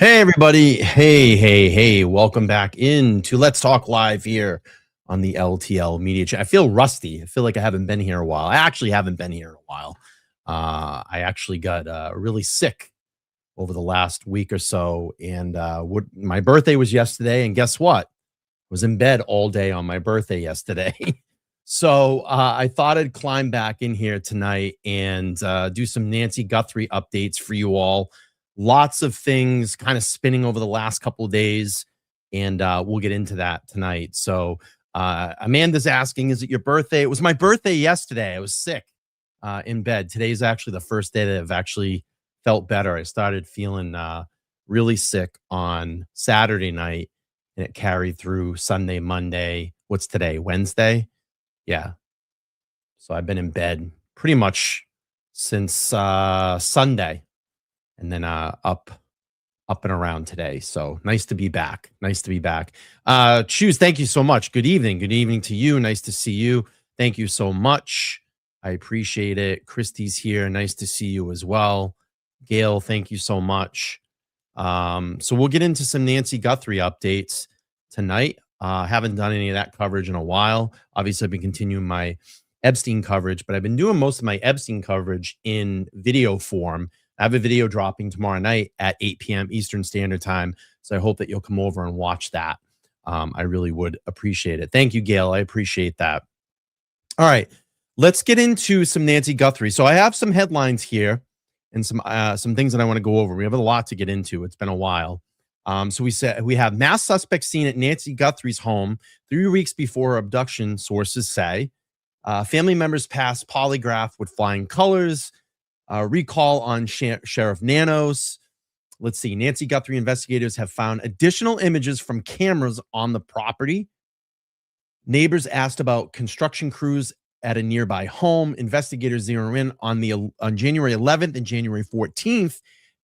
Hey, everybody. Hey. Welcome back into Let's Talk Live here on the LTL Media Chat. I feel rusty. I feel like I haven't been here a while. I actually haven't been here in a while. I actually got really sick over the last week or so. And my birthday was yesterday. And guess what? I was in bed all day on my birthday yesterday. So I thought I'd climb back in here tonight and do some Nancy Guthrie updates for you all. Lots of things kind of spinning over the last couple of days, and we'll get into that tonight. So Amanda's asking, is it your birthday? It was my birthday yesterday. I was sick in bed. Today's actually the first day that I've actually felt better. I started feeling really sick on Saturday night, and it carried through Sunday, Monday. What's today? Wednesday? Yeah. So I've been in bed pretty much since Sunday, and then up and around today. So nice to be back. Choose, thank you so much. Good evening to you. Nice to see you. Thank you so much. I appreciate it. Christy's here. Nice to see you as well. Gail, thank you so much. So we'll get into some Nancy Guthrie updates tonight. Haven't done any of that coverage in a while. Obviously, I've been continuing my Epstein coverage, but I've been doing most of my Epstein coverage in video form. I have a video dropping tomorrow night at 8 p.m. Eastern Standard Time, so I hope that you'll come over and watch that. I really would appreciate it. Thank you, Gail. I appreciate that. All right, let's get into some Nancy Guthrie. So I have some headlines here and some things that I want to go over. We have a lot to get into. It's been a while. So we have mass suspects seen at Nancy Guthrie's home 3 weeks before her abduction, sources say. Family members passed polygraph with flying colors. Recall on Sheriff Nanos. Let's see. Nancy Guthrie investigators have found additional images from cameras on the property. Neighbors asked about construction crews at a nearby home. Investigators zero in on January 11th and January 14th.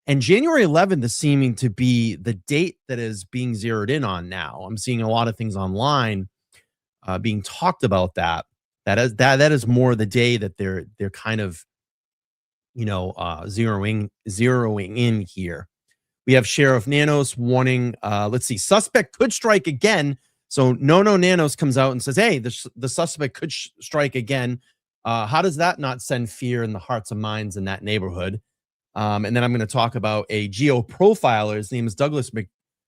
And January 11th is seeming to be the date that is being zeroed in on now. I'm seeing a lot of things online being talked about that. That is more the day that they're kind of, zeroing in here. We have Sheriff Nanos warning. Let's see, suspect could strike again. So no Nanos comes out and says, hey, the suspect could strike again. How does that not send fear in the hearts and minds in that neighborhood? And then I'm going to talk about a geo-profiler. His name is Douglas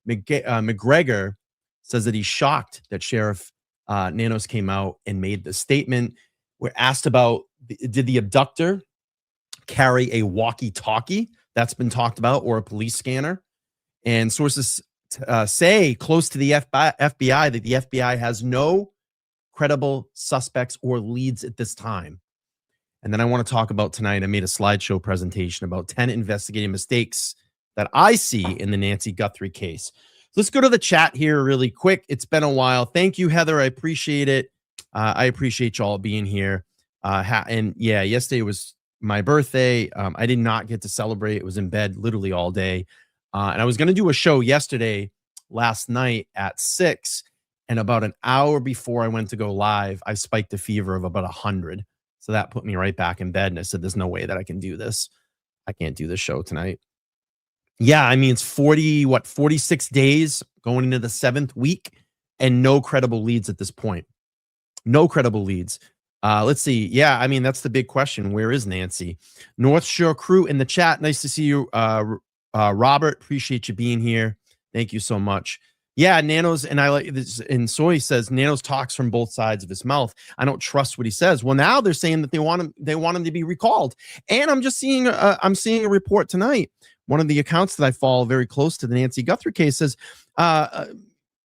McGregor. Says that he's shocked that Sheriff Nanos came out and made the statement. We're asked about, did the abductor carry a walkie-talkie? That's been talked about, or a police scanner. And sources say close to the FBI that the FBI has no credible suspects or leads at this time. And then I want to talk about tonight, I made a slideshow presentation about 10 investigative mistakes that I see in the Nancy Guthrie case. Let's go to the chat here really quick. It's been a while. Thank you, Heather. I appreciate it. I appreciate y'all being here. And yeah, yesterday was my birthday. I did not get to celebrate. It was in bed literally all day. And I was going to do a show last night at 6. And about an hour before I went to go live, I spiked a fever of about 100. So that put me right back in bed. And I said, there's no way that I can do this. I can't do this show tonight. Yeah, I mean, it's 46 days going into the 7th week and no credible leads at this point. No credible leads. Let's see. Yeah, I mean, that's the big question. Where is Nancy? North Shore crew in the chat. Nice to see you, Robert. Appreciate you being here. Thank you so much. Yeah, Nanos, and I like this. And Soy says Nanos talks from both sides of his mouth. I don't trust what he says. Well, now they're saying that they want him to be recalled. And I'm just seeing I'm seeing a report tonight. One of the accounts that I follow very close to the Nancy Guthrie case says,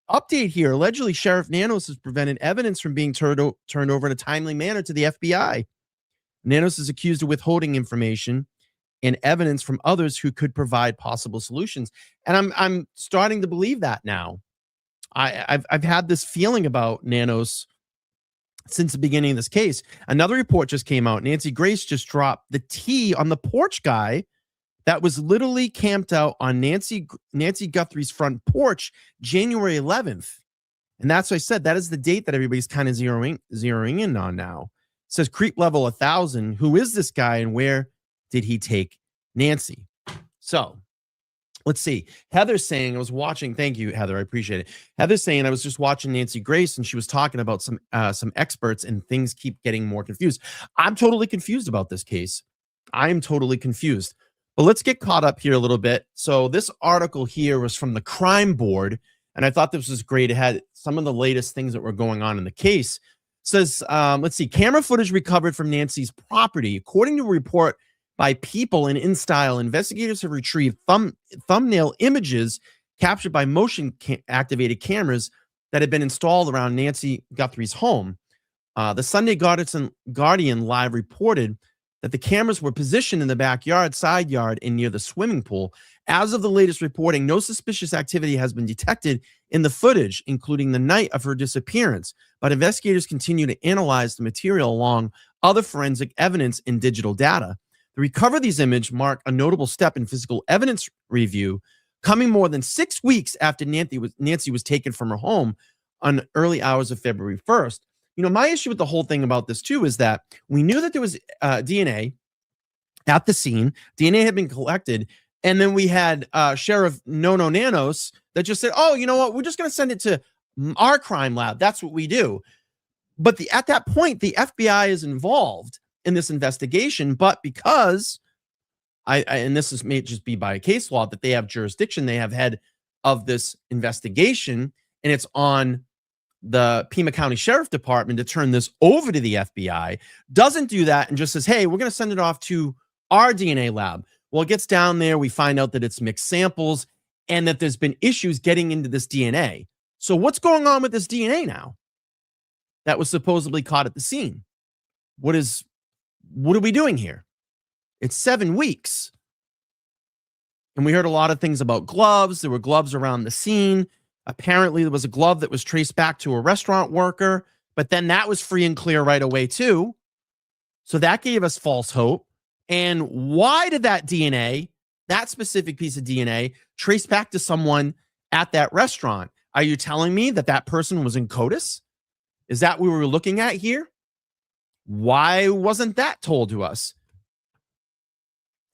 update here. Allegedly, Sheriff Nanos has prevented evidence from being turned over in a timely manner to the FBI. Nanos is accused of withholding information and evidence from others who could provide possible solutions. And I'm starting to believe that now. I've had this feeling about Nanos since the beginning of this case. Another report just came out. Nancy Grace just dropped the T on the porch guy that was literally camped out on Nancy Guthrie's front porch January 11th. And that's what I said. That is the date that everybody's kind of zeroing in on now. It says creep level 1,000. Who is this guy and where did he take Nancy? So Let's see. Heather's saying, I was watching. Thank you, Heather. I appreciate it. Heather's saying, I was just watching Nancy Grace and she was talking about some experts and things keep getting more confused. I'm totally confused about this case. I am totally confused. But let's get caught up here a little bit. So this article here was from the Crime Board, and I thought this was great. It had some of the latest things that were going on in the case. It says, let's see, camera footage recovered from Nancy's property. According to a report by People and InStyle, investigators have retrieved thumbnail images captured by motion-activated cameras that had been installed around Nancy Guthrie's home. The Sunday Guardian Live reported that the cameras were positioned in the backyard, side yard, and near the swimming pool. As of the latest reporting, no suspicious activity has been detected in the footage, including the night of her disappearance. But investigators continue to analyze the material along other forensic evidence and digital data. The recovery of these images mark a notable step in physical evidence review, coming more than 6 weeks after Nancy was taken from her home on early hours of February 1st. You know, my issue with the whole thing about this too is that we knew that there was DNA at the scene. DNA had been collected, and then we had Sheriff Nono Nanos that just said, "Oh, you know what? We're just going to send it to our crime lab. That's what we do." But at that point, the FBI is involved in this investigation. But because and this may just be by case law that they have jurisdiction, they have head of this investigation, and it's on the Pima County Sheriff Department to turn this over to the FBI, doesn't do that and just says, hey, we're going to send it off to our DNA lab. Well, it gets down there. We find out that it's mixed samples and that there's been issues getting into this DNA. So what's going on with this DNA now that was supposedly caught at the scene? What are we doing here? It's 7 weeks. And we heard a lot of things about gloves. There were gloves around the scene. Apparently, there was a glove that was traced back to a restaurant worker, but then that was free and clear right away, too. So that gave us false hope. And why did that DNA, that specific piece of DNA, trace back to someone at that restaurant? Are you telling me that that person was in CODIS? Is that what we were looking at here? Why wasn't that told to us?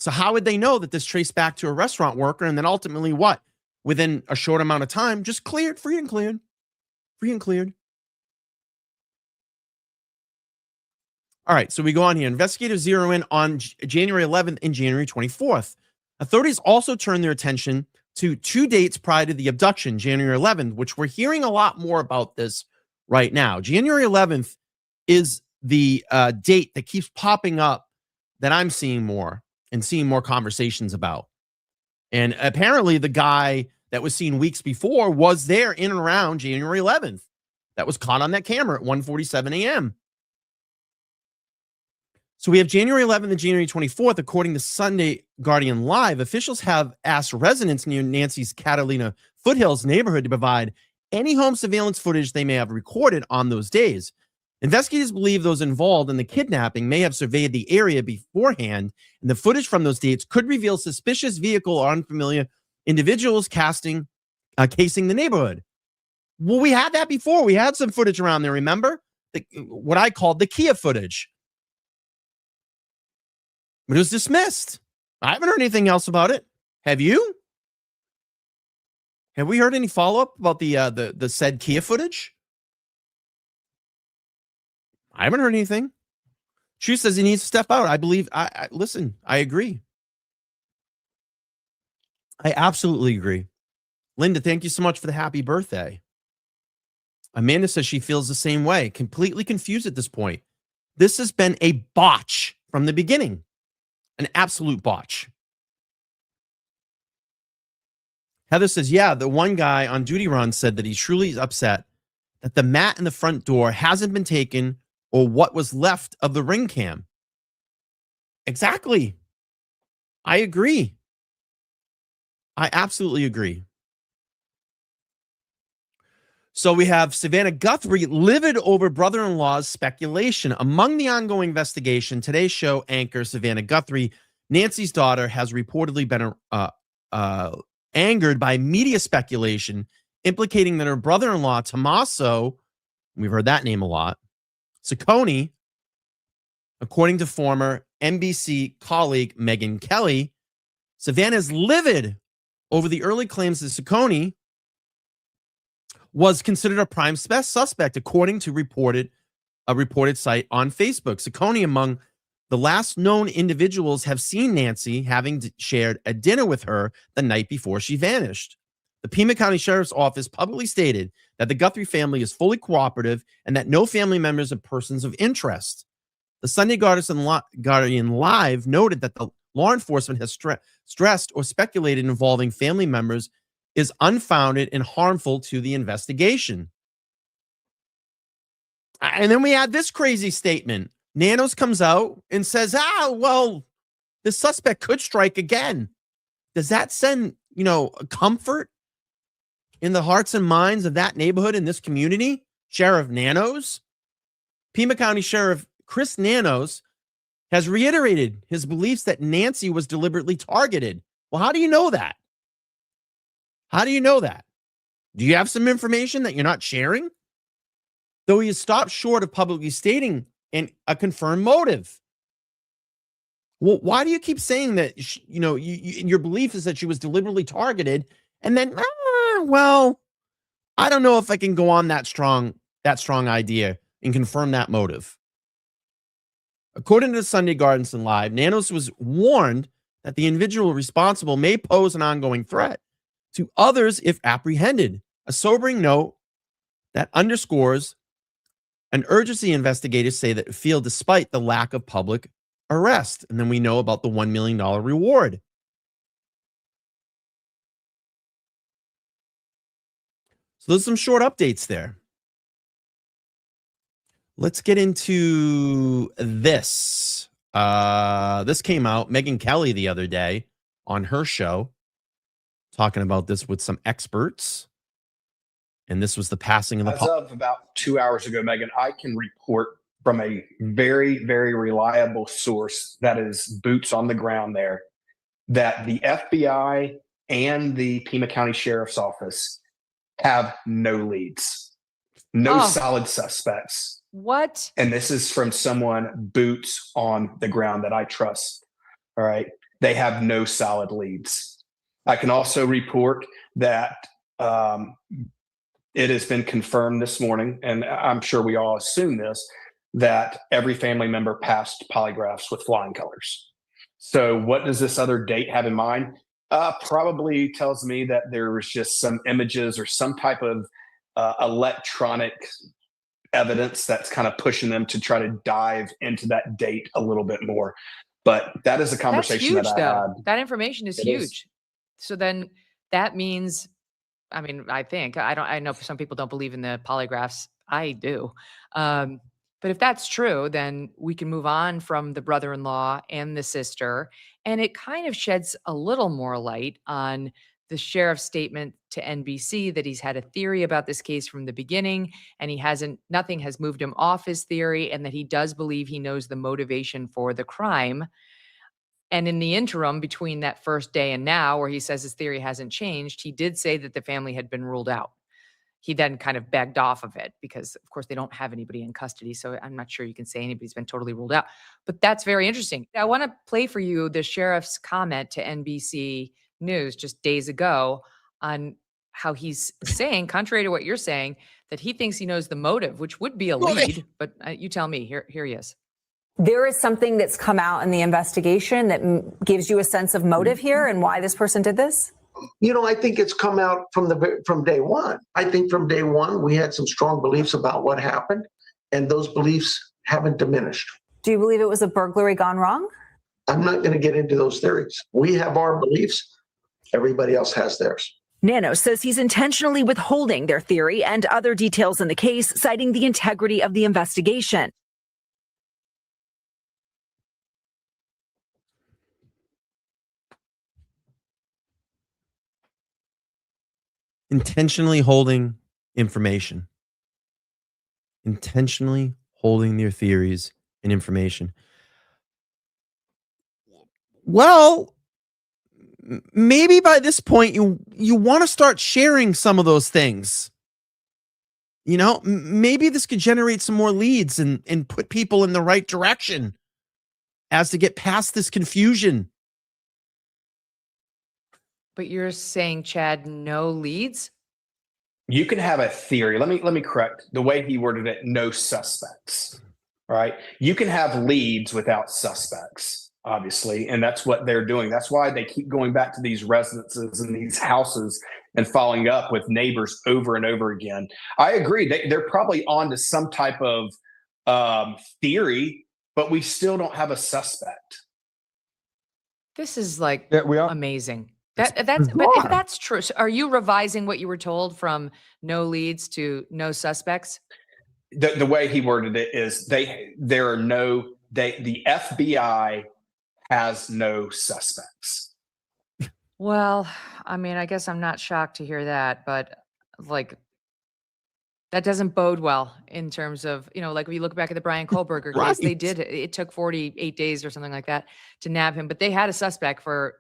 So how would they know that this traced back to a restaurant worker and then ultimately what? Within a short amount of time, just cleared, free and cleared. All right, so we go on here. Investigators zero in on January 11th and January 24th. Authorities also turned their attention to 2 dates prior to the abduction, January 11th, which we're hearing a lot more about this right now. January 11th is the date that keeps popping up that I'm seeing more and seeing more conversations about. And apparently the guy that was seen weeks before was there in and around January 11th. That was caught on that camera at 1:47 a.m. So we have January 11th and January 24th. According to Sunday Guardian Live, officials have asked residents near Nancy's Catalina Foothills neighborhood to provide any home surveillance footage they may have recorded on those days. Investigators believe those involved in the kidnapping may have surveyed the area beforehand, and the footage from those dates could reveal suspicious vehicle or unfamiliar individuals casing the neighborhood. Well, we had that before. We had some footage around there, remember? What I called the Kia footage. But it was dismissed. I haven't heard anything else about it. Have you? Have we heard any follow-up about the said Kia footage? I haven't heard anything. She says he needs to step out. I believe, listen, I agree. I absolutely agree. Linda, thank you so much for the happy birthday. Amanda says she feels the same way, completely confused at this point. This has been a botch from the beginning, an absolute botch. Heather says, yeah, the one guy on duty run said that he truly is upset that the mat in the front door hasn't been taken or what was left of the ring cam. Exactly. I agree. I absolutely agree. So we have Savannah Guthrie livid over brother-in-law's speculation. Among the ongoing investigation, today's show anchor Savannah Guthrie, Nancy's daughter, has reportedly been angered by media speculation implicating that her brother-in-law, Tommaso, we've heard that name a lot, Ciccone, according to former NBC colleague Megyn Kelly, Savannah is livid over the early claims that Ciccone was considered a prime suspect, according to a reported site on Facebook. Ciccone, among the last known individuals, have seen Nancy having shared a dinner with her the night before she vanished. The Pima County Sheriff's Office publicly stated that the Guthrie family is fully cooperative and that no family members are persons of interest. The Sunday Guardian Live noted that the law enforcement has stressed or speculated involving family members is unfounded and harmful to the investigation. And then we had this crazy statement. Nanos comes out and says, well, the suspect could strike again. Does that send, comfort in the hearts and minds of that neighborhood in this community? Sheriff Nanos? Pima County Sheriff Chris Nanos has reiterated his beliefs that Nancy was deliberately targeted. Well, how do you know that? How do you know that? Do you have some information that you're not sharing? Though he has stopped short of publicly stating a confirmed motive. Well, why do you keep saying that, your belief is that she was deliberately targeted, and then, well, I don't know if I can go on that strong idea and confirm that motive. According to the Sunday Guardian Live, Nanos was warned that the individual responsible may pose an ongoing threat to others if apprehended. A sobering note that underscores an urgency investigators say that feel despite the lack of public arrest. And then we know about the $1 million reward. So there's some short updates there. Let's get into this. This came out, Megyn Kelly the other day on her show, talking about this with some experts. And this was the passing of the... As of about 2 hours ago, Megan, I can report from a very, very reliable source that is boots on the ground there that the FBI and the Pima County Sheriff's Office have no leads, no solid suspects. What? And this is from someone boots on the ground that I trust. All right. They have no solid leads. I can also report that it has been confirmed this morning, and I'm sure we all assume this, that every family member passed polygraphs with flying colors. So what does this other date have in mind? Probably tells me that there was just some images or some type of electronic evidence that's kind of pushing them to try to dive into that date a little bit more. But that is a conversation that's huge, that I had. That information is huge. So then that means, I mean, I know some people don't believe in the polygraphs. I do. But if that's true, then we can move on from the brother-in-law and the sister. And it kind of sheds a little more light on the sheriff's statement to NBC that he's had a theory about this case from the beginning, and nothing has moved him off his theory, and that he does believe he knows the motivation for the crime. And in the interim between that first day and now, where he says his theory hasn't changed, he did say that the family had been ruled out. He then kind of begged off of it because, of course, they don't have anybody in custody. So I'm not sure you can say anybody's been totally ruled out. But that's very interesting. I want to play for you the sheriff's comment to NBC News just days ago on how he's saying, contrary to what you're saying, that he thinks he knows the motive, which would be a lead. But you tell me. Here he is. There is something that's come out in the investigation that gives you a sense of motive here and why this person did this? I think it's come out from day one. I think from day one, we had some strong beliefs about what happened, and those beliefs haven't diminished. Do you believe it was a burglary gone wrong? I'm not going to get into those theories. We have our beliefs. Everybody else has theirs. Nanos says he's intentionally withholding their theory and other details in the case, citing the integrity of the investigation. Intentionally holding information. Intentionally holding their theories and information. Well, maybe by this point you want to start sharing some of those things. Maybe this could generate some more leads and put people in the right direction as to get past this confusion. But you're saying, Chad, no leads? You can have a theory. Let me correct the way he worded it. No suspects. Right? You can have leads without suspects, obviously, and that's what they're doing. That's why they keep going back to these residences and these houses and following up with neighbors over and over again. I agree. They're probably on to some type of theory, but we still don't have a suspect. This is like Yeah, amazing. But if that's true, so are you revising what you were told from no leads to no suspects? The way he worded it is the FBI has no suspects. Well, I mean, I guess I'm not shocked to hear that, but like that doesn't bode well in terms of, like when you look back at the Brian Kohlberger case, they did, it took 48 days or something like that to nab him, but they had a suspect for,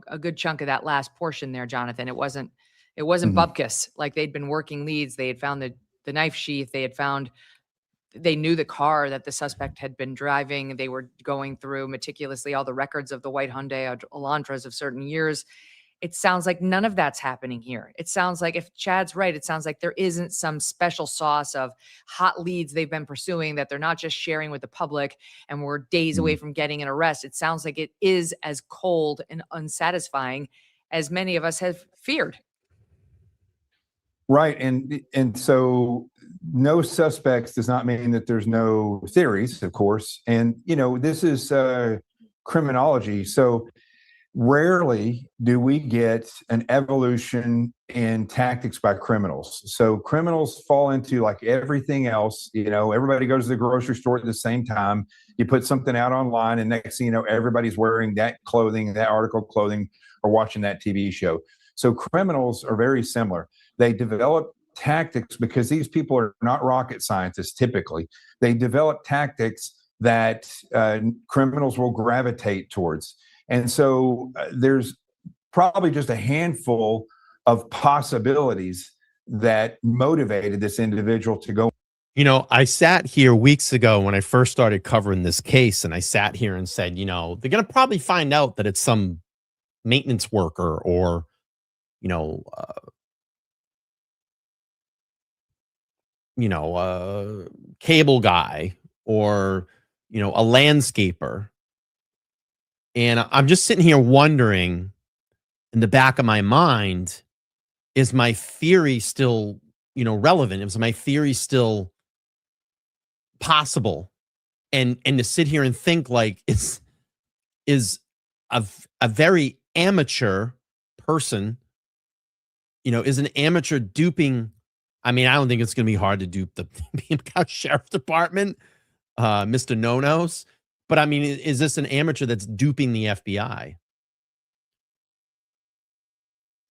a good chunk of that last portion there, Jonathan. It wasn't bupkis. Like they'd been working leads. They had found the knife sheath. They knew the car that the suspect had been driving. They were going through meticulously all the records of the white Hyundai Elantras of certain years. It sounds like none of that's happening here. It sounds like, if Chad's right, it sounds like there isn't some special sauce of hot leads they've been pursuing that they're not just sharing with the public and we're days away from getting an arrest. It sounds like it is as cold and unsatisfying as many of us have feared. Right. And so no suspects does not mean that there's no theories, of course. And, this is criminology. So rarely do we get an evolution in tactics by criminals. So criminals fall into, like everything else, everybody goes to the grocery store at the same time. You put something out online and next thing you know, everybody's wearing that clothing, that article of clothing, or watching that TV show. So criminals are very similar. They develop tactics because these people are not rocket scientists typically. They develop tactics that criminals will gravitate towards. And so there's probably just a handful of possibilities that motivated this individual to go. I sat here weeks ago when I first started covering this case, and I sat here and said, they're going to probably find out that it's some maintenance worker or, cable guy or, a landscaper. And I'm just sitting here wondering in the back of my mind, is my theory still, relevant? Is my theory still possible? And to sit here and think like is a very amateur person, is an amateur duping. I mean, I don't think it's going to be hard to dupe the Sheriff Department, Mr. No-Nos. But I mean, is this an amateur that's duping the FBI?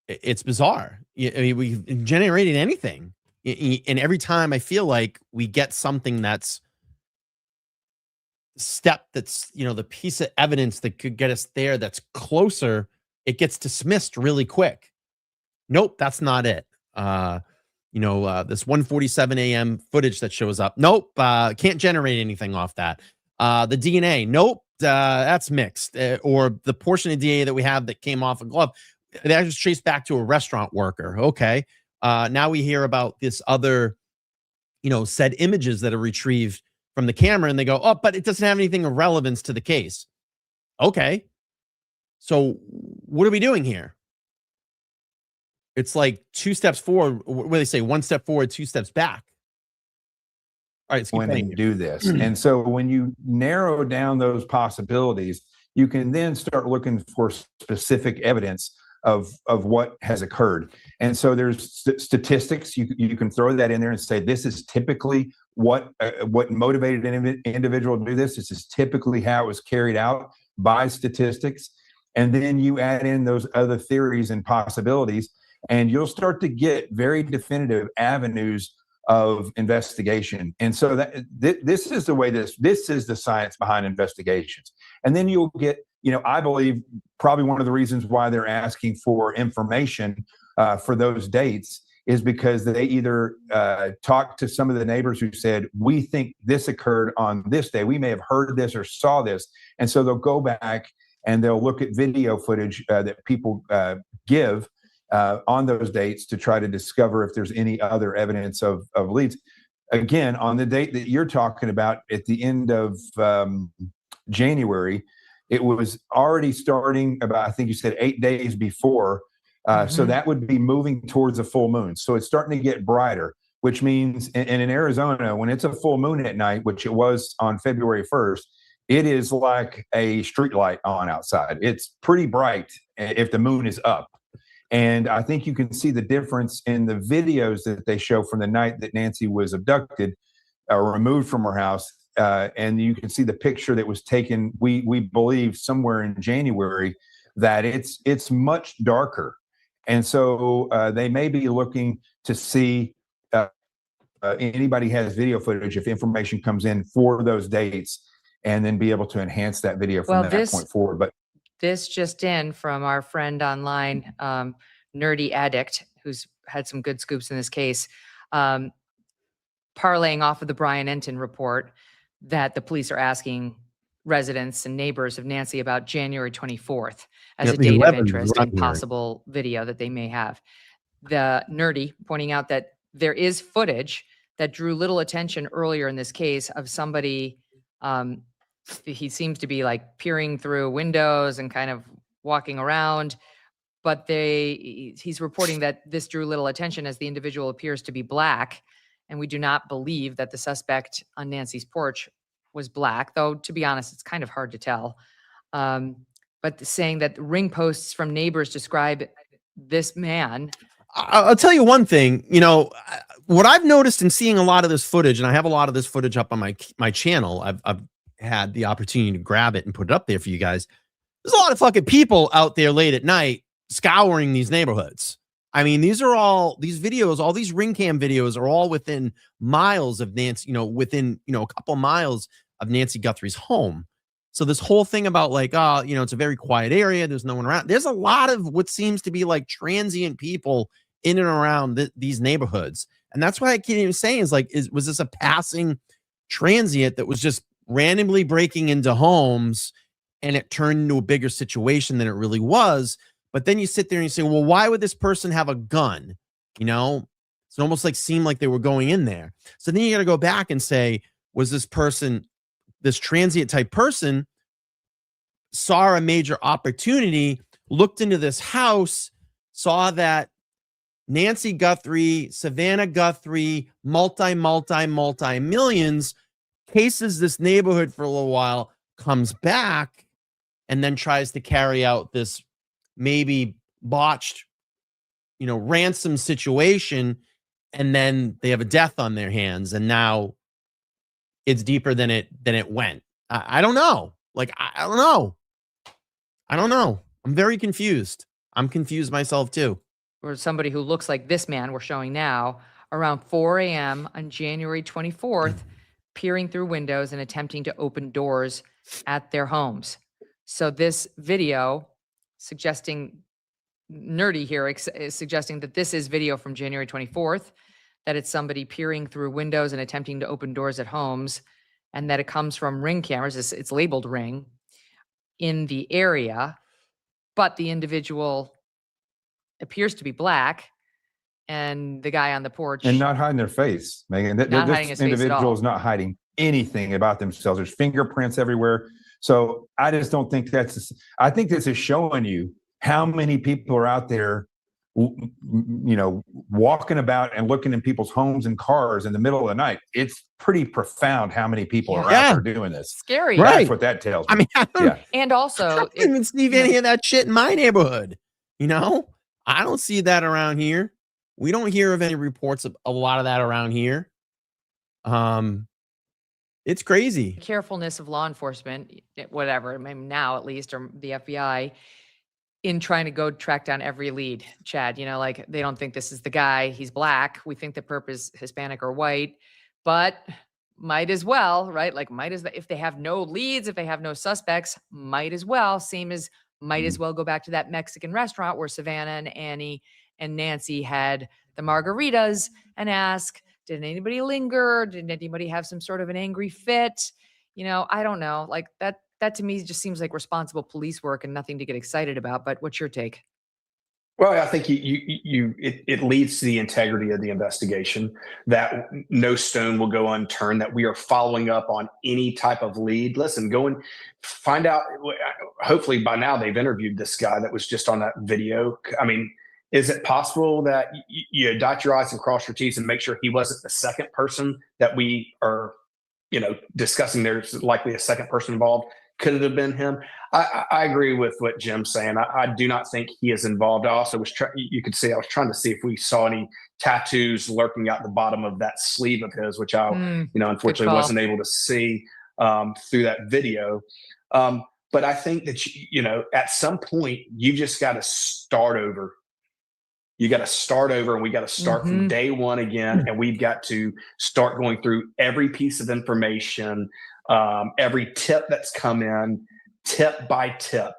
It's bizarre. I mean, we've generated anything. And every time I feel like we get something that's the piece of evidence that could get us there that's closer, it gets dismissed really quick. Nope, that's not it. This 1:47 a.m. footage that shows up. Nope, can't generate anything off that. The DNA, nope, that's mixed. Or the portion of DNA that we have that came off a glove, that just traced back to a restaurant worker. Okay. Now we hear about this other, said images that are retrieved from the camera, and they go, oh, but it doesn't have anything of relevance to the case. Okay. So what are we doing here? It's like 2 steps forward. What do they say? 1 step forward, 2 steps back. All right, when they do this. And so when you narrow down those possibilities, you can then start looking for specific evidence of what has occurred. And so there's statistics. You can throw that in there and say, this is typically what motivated an individual to do this. This is typically how it was carried out by statistics. And then you add in those other theories and possibilities, and you'll start to get very definitive avenues of investigation. And so that this is the way this is the science behind investigations. And then you'll get, I believe probably one of the reasons why they're asking for information for those dates is because they either talked to some of the neighbors who said, we think this occurred on this day. We may have heard this or saw this. And so they'll go back and they'll look at video footage that people give on those dates to try to discover if there's any other evidence of leads. Again, on the date that you're talking about at the end of January, it was already starting about, I think you said 8 days before. So that would be moving towards a full moon. So it's starting to get brighter, which means, and in Arizona, when it's a full moon at night, which it was on February 1st, it is like a street light on outside. It's pretty bright if the moon is up. And I think you can see the difference in the videos that they show from the night that Nancy was abducted or removed from her house. And you can see the picture that was taken, we believe, somewhere in January, that it's much darker. And so they may be looking to see anybody has video footage if information comes in for those dates, and then be able to enhance that video from that point forward. But this just in from our friend online, Nerdy Addict, who's had some good scoops in this case, parlaying off of the Brian Enton report that the police are asking residents and neighbors of Nancy about January 24th as a date of interest in possible video that they may have. The Nerdy pointing out that there is footage that drew little attention earlier in this case of somebody, he seems to be like peering through windows and kind of walking around, but he's reporting that this drew little attention as the individual appears to be black, and we do not believe that the suspect on Nancy's porch was black, though to be honest, it's kind of hard to tell. But saying that ring posts from neighbors describe this man. I'll tell you one thing, you know, what I've noticed in seeing a lot of this footage, and I have a lot of this footage up on my channel. I've had the opportunity to grab it and put it up there for you guys. There's a lot of fucking people out there late at night scouring these neighborhoods. I mean, these videos, all these ring cam videos are all within miles of Nancy, within, a couple miles of Nancy Guthrie's home. So this whole thing about like, it's a very quiet area, there's no one around. There's a lot of what seems to be like transient people in and around these neighborhoods. And that's why I keep even saying was this a passing transient that was just randomly breaking into homes and it turned into a bigger situation than it really was? But then you sit there and you say, well, why would this person have a gun? It's almost like seemed like they were going in there. So then you got to go back and say, was this person, this transient type person, saw a major opportunity, looked into this house, saw that Nancy Guthrie, Savannah Guthrie, multi millions, cases this neighborhood for a little while, comes back, and then tries to carry out this maybe botched, ransom situation, and then they have a death on their hands, and now it's deeper than it went. I don't know. I don't know. I'm very confused. I'm confused myself too. Or somebody who looks like this man we're showing now around 4 a.m. on January 24th, peering through windows and attempting to open doors at their homes. So this video suggesting, Nerdy here is suggesting that this is video from January 24th, that it's somebody peering through windows and attempting to open doors at homes, and that it comes from ring cameras. It's labeled ring in the area, but the individual appears to be black, and the guy on the porch, and not hiding their face, Megan. This individual is not hiding anything about themselves. There's fingerprints everywhere. So I just don't think I think this is showing you how many people are out there, walking about and looking in people's homes and cars in the middle of the night. It's pretty profound how many people are out there doing this. Scary. Right. That's what that tells me. I mean, and also, I don't even see any of that shit in my neighborhood. I don't see that around here. We don't hear of any reports of a lot of that around here. It's crazy. Carefulness of law enforcement, whatever, maybe now at least, or the FBI, in trying to go track down every lead, Chad, they don't think this is the guy, he's black. We think the perp is Hispanic or white, but might as well, right? If they have no leads, if they have no suspects, might as well, might as well go back to that Mexican restaurant where Savannah and Annie and Nancy had the margaritas and ask, did anybody linger? Did anybody have some sort of an angry fit? I don't know. that to me just seems like responsible police work and nothing to get excited about. But what's your take? Well, I think it leads to the integrity of the investigation, that no stone will go unturned, that we are following up on any type of lead. Listen, go and find out. Hopefully by now they've interviewed this guy that was just on that video. I mean, is it possible that you dot your I's and cross your T's and make sure he wasn't the second person that we are, discussing? There's likely a second person involved. Could it have been him? I agree with what Jim's saying. I do not think he is involved. I also you could see, I was trying to see if we saw any tattoos lurking out the bottom of that sleeve of his, which I, unfortunately wasn't able to see through that video. But I think that, at some point you just got to start over. You got to start over, and we got to start from day one again. And we've got to start going through every piece of information, every tip that's come in, tip by tip.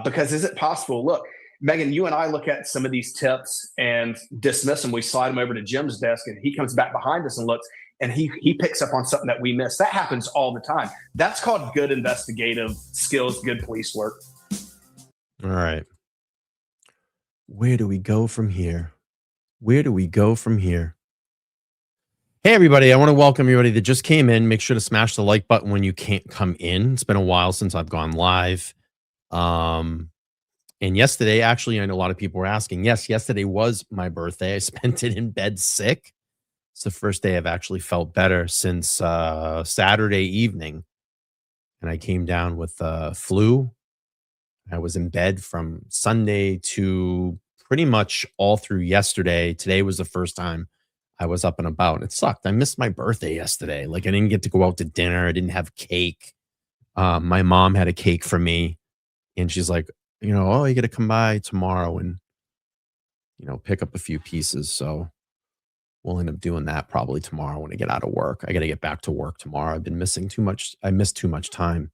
Because is it possible? Look, Megan, you and I look at some of these tips and dismiss them. We slide them over to Jim's desk, and he comes back behind us and looks, and he picks up on something that we missed. That happens all the time. That's called good investigative skills, good police work. All right. Where do we go from here? Where do we go from here? Hey, everybody. I want to welcome everybody that just came in. Make sure to smash the like button when you can't come in. It's been a while since I've gone live. And yesterday, actually, I know a lot of people were asking. Yes, yesterday was my birthday. I spent it in bed sick. It's the first day I've actually felt better since Saturday evening. And I came down with flu. I was in bed from Sunday to pretty much all through yesterday. Today was the first time I was up and about. It sucked. I missed my birthday yesterday. Like, I didn't get to go out to dinner. I didn't have cake. My mom had a cake for me, and she's like, oh, you got to come by tomorrow and, pick up a few pieces. So we'll end up doing that probably tomorrow when I get out of work. I got to get back to work tomorrow. I've been missing too much. I missed too much time.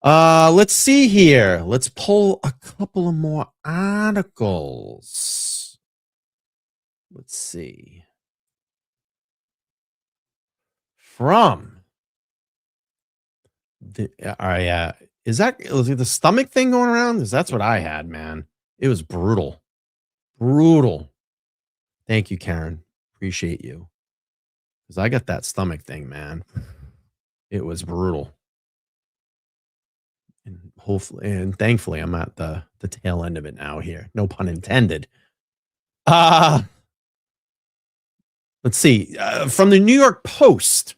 Let's see here. Let's pull a couple of more articles. Let's see. From the is the stomach thing going around? Because that's what I had, man. It was brutal. Brutal. Thank you, Karen. Appreciate you. Because I got that stomach thing, man. It was brutal. And hopefully and thankfully I'm at the tail end of it now here. No pun intended. Let's see. From the New York Post,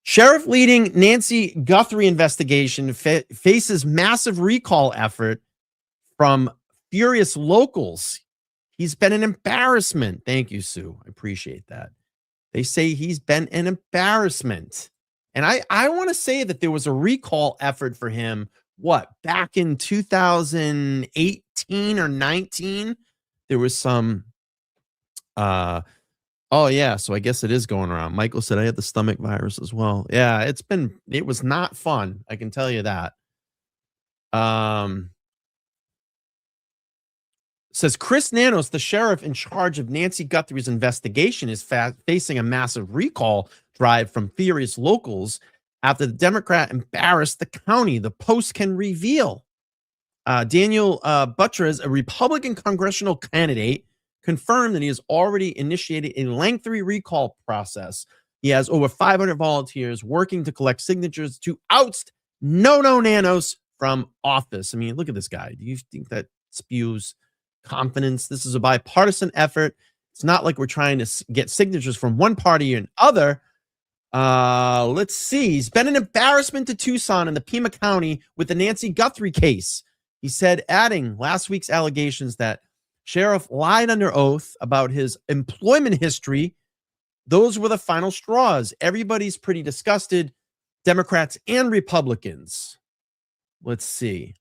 sheriff leading Nancy Guthrie investigation faces massive recall effort from furious locals. He's been an embarrassment. Thank you, Sue. I appreciate that. They say he's been an embarrassment. And I want to say that there was a recall effort for him, back in 2018 or 19? There was some, so I guess it is going around. Michael said I had the stomach virus as well. Yeah, it was not fun. I can tell you that. Says Chris Nanos, the sheriff in charge of Nancy Guthrie's investigation, is facing a massive recall drive from furious locals after the Democrat embarrassed the county. The Post can reveal. Daniel Buttress, a Republican congressional candidate, confirmed that he has already initiated a lengthy recall process. He has over 500 volunteers working to collect signatures to oust Nanos from office. I mean, look at this guy. Do you think that spews confidence? This is a bipartisan effort. It's not like we're trying to get signatures from one party or another. Let's see. He's been an embarrassment to Tucson and the Pima County with the Nancy Guthrie case. He said, adding last week's allegations that sheriff lied under oath about his employment history. Those were the final straws. Everybody's pretty disgusted, Democrats and Republicans. Let's see.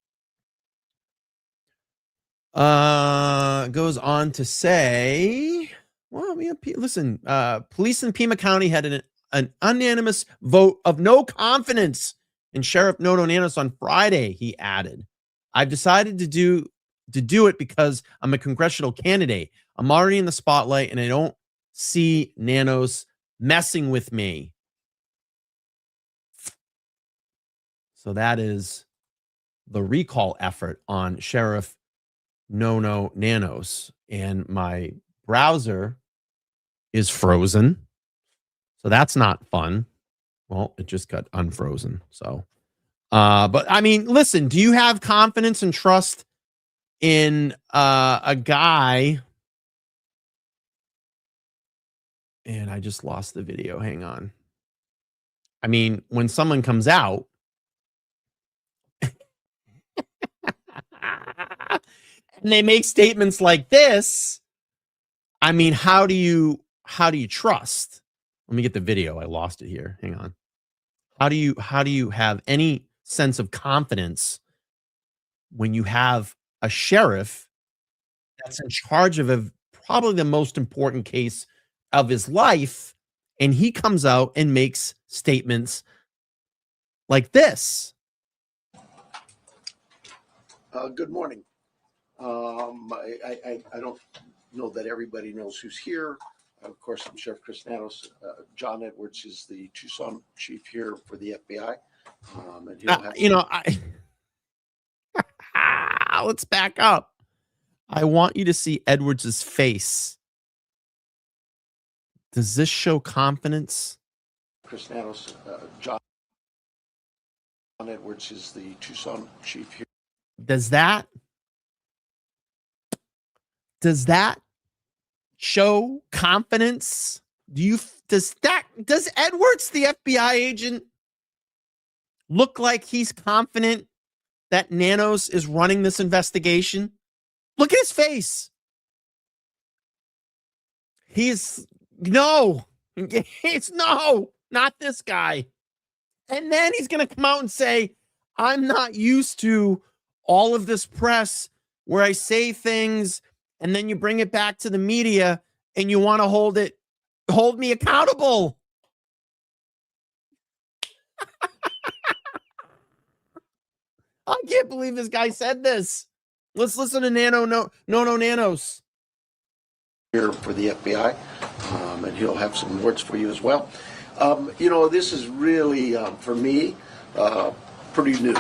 Goes on to say, well, yeah, listen, police in Pima County had an unanimous vote of no confidence in Sheriff Nanos on Friday, he added. I've decided to do it because I'm a congressional candidate. I'm already in the spotlight and I don't see Nanos messing with me. So that is the recall effort on Sheriff No Nanos. And my browser is frozen. So that's not fun. Well, it just got unfrozen. So, but I mean, listen, do you have confidence and trust in a guy? And I just lost the video. Hang on. I mean, when someone comes out and they make statements like this, I mean, how do you trust? Let me get the video. I lost it here. Hang on. How do you have any sense of confidence when you have a sheriff that's in charge of probably the most important case of his life, and he comes out and makes statements like this? Good morning. I don't know that everybody knows who's here. Of course, I'm Sheriff Chris Nanos. John Edwards is the Tucson chief here for the FBI. And he'll have let's back up. I want you to see Edwards's face. Does this show confidence? Chris Nanos, John Edwards is the Tucson chief here. Does that show confidence? Does Edwards, the FBI agent, look like he's confident that Nanos is running this investigation? Look at his face. It's no, not this guy. And then he's going to come out and say, I'm not used to all of this press where I say things and then you bring it back to the media and you want to hold me accountable. I can't believe this guy said this. Let's listen to No Nanos. Here for the FBI, and he'll have some words for you as well. This is really, for me, pretty new.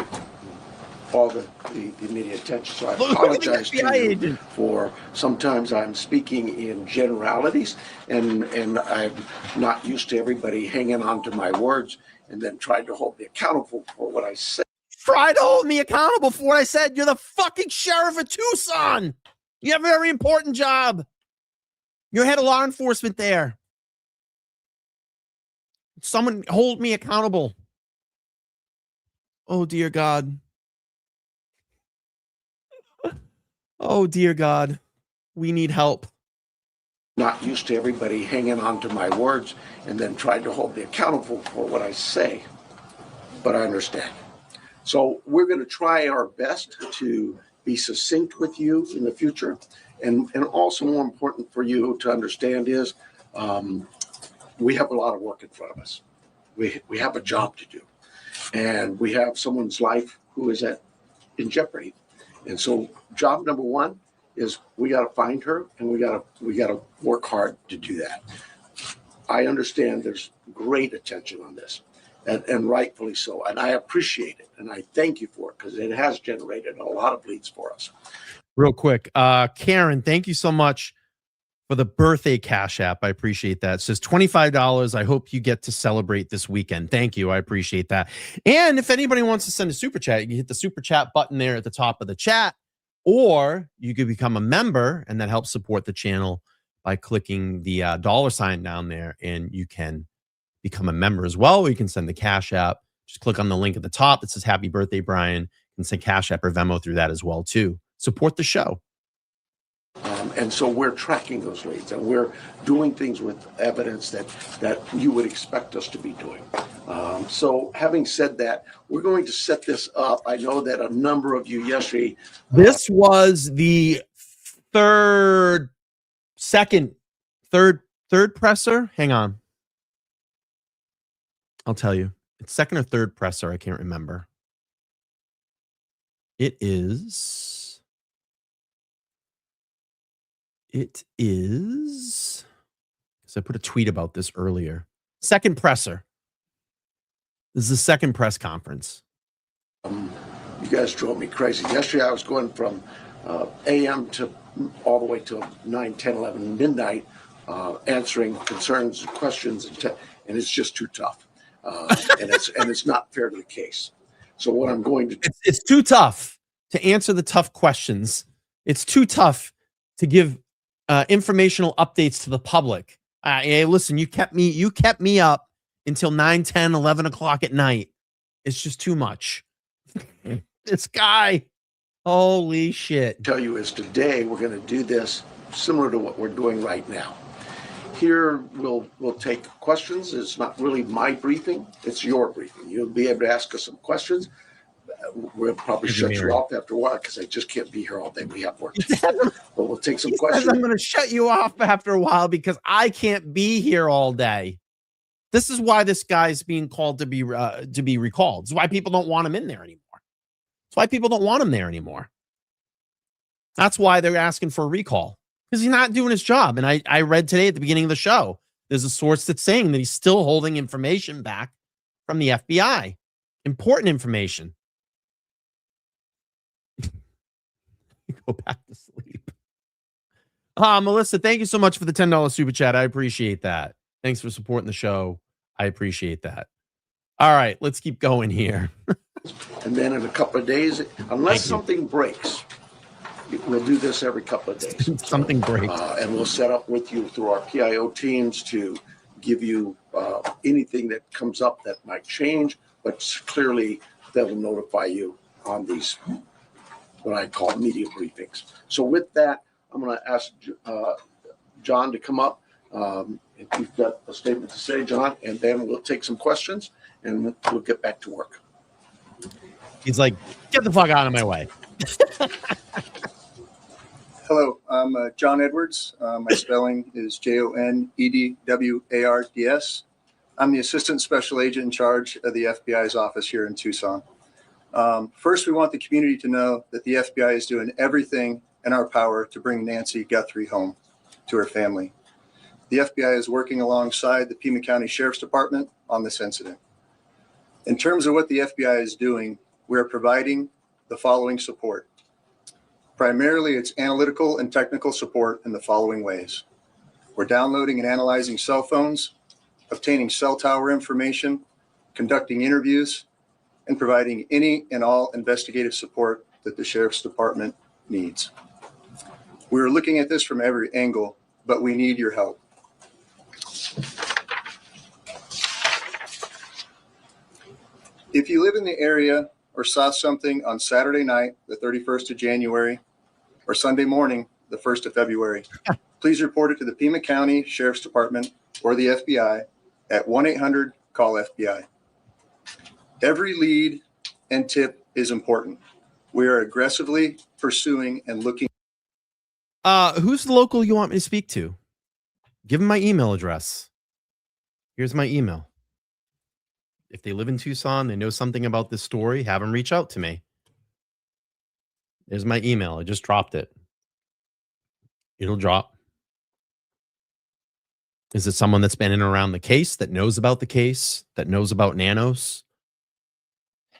All the media attention. So I apologize to you for sometimes I'm speaking in generalities, and I'm not used to everybody hanging on to my words and then trying to hold me accountable for what I say. Try to hold me accountable for what I said. You're the fucking sheriff of Tucson. You have a very important job. You're head of law enforcement there. Someone hold me accountable. Oh, dear God. Oh, dear God. We need help. Not used to everybody hanging on to my words and then trying to hold me accountable for what I say. But I understand. So we're going to try our best to be succinct with you in the future. And also more important for you to understand is we have a lot of work in front of us. We have a job to do. And we have someone's life who is in jeopardy. And so job number one is we got to find her, and we got to work hard to do that. I understand there's great attention on this, and rightfully so. And I appreciate it, and I thank you for it because it has generated a lot of leads for us. Real quick, Karen, thank you so much for the birthday Cash App. I appreciate that. It says $25. I hope you get to celebrate this weekend. Thank you. I appreciate that. And if anybody wants to send a super chat, you can hit the super chat button there at the top of the chat, or you could become a member, and that helps support the channel by clicking the $sign down there, and you can become a member as well. Or you can send the Cash App. Just click on the link at the top that says Happy Birthday, Brian. You can send Cash App or Venmo through that as well, too. Support the show. And so we're tracking those leads, and we're doing things with evidence that you would expect us to be doing. So having said that, we're going to set this up. I know that a number of you yesterday. This was the third presser. Hang on. I'll tell you. It's second or third presser. I can't remember. It is, because I put a tweet about this earlier. Second presser. This is the second press conference. You guys drove me crazy. Yesterday I was going from AM to all the way till 9, 10, 11, midnight, answering concerns and questions, and it's just too tough. And it's not fair to the case. So what I'm going to do. It's too tough to answer the tough questions. It's too tough to give informational updates to the public. Hey, listen, you kept me up until 9, 10, 11 o'clock at night. It's just too much. This guy, holy shit. Tell you is today we're going to do this similar to what we're doing right now. Here we'll take questions. It's not really my briefing, it's your briefing. You'll be able to ask us some questions. We'll probably shut you off after a while because I just can't be here all day. We have work to do. But we'll take some questions. I'm going to shut you off after a while because I can't be here all day. This is why this guy's being called to be recalled. It's why people don't want him in there anymore. That's why people don't want him there anymore. That's why they're asking for a recall, because he's not doing his job. And I read today at the beginning of the show, there's a source that's saying that he's still holding information back from the FBI. Important information. Go back to sleep. Melissa, thank you so much for the $10 super chat. I appreciate that. Thanks for supporting the show. I appreciate that. All right, let's keep going here. And then in a couple of days, unless something breaks, we'll do this every couple of days. Something breaks. And we'll set up with you through our PIO teams to give you anything that comes up that might change, but clearly they'll notify you on these, what I call media briefings. So with that, I'm going to ask John to come up. If you've got a statement to say, John, and then we'll take some questions and we'll get back to work. He's like, get the fuck out of my way. Hello, I'm John Edwards. My spelling is JONEDWARDS. I'm the Assistant Special Agent in charge of the FBI's office here in Tucson. First, we want the community to know that the FBI is doing everything in our power to bring Nancy Guthrie home to her family. The FBI is working alongside the Pima County Sheriff's Department on this incident. In terms of what the FBI is doing, we are providing the following support. Primarily, it's analytical and technical support in the following ways. We're downloading and analyzing cell phones, obtaining cell tower information, conducting interviews, and providing any and all investigative support that the Sheriff's Department needs. We're looking at this from every angle, but we need your help. If you live in the area or saw something on Saturday night, the 31st of January, or Sunday morning, the 1st of February, please report it to the Pima County Sheriff's Department or the FBI at 1-800-CALL-FBI. Every lead and tip is important. We are aggressively pursuing and looking. Who's the local you want me to speak to? Give them my email address. Here's my email. If they live in Tucson, they know something about this story, have them reach out to me. There's my email. I just dropped it. It'll drop. Is it someone that's been in and around the case, that knows about the case, that knows about nanos?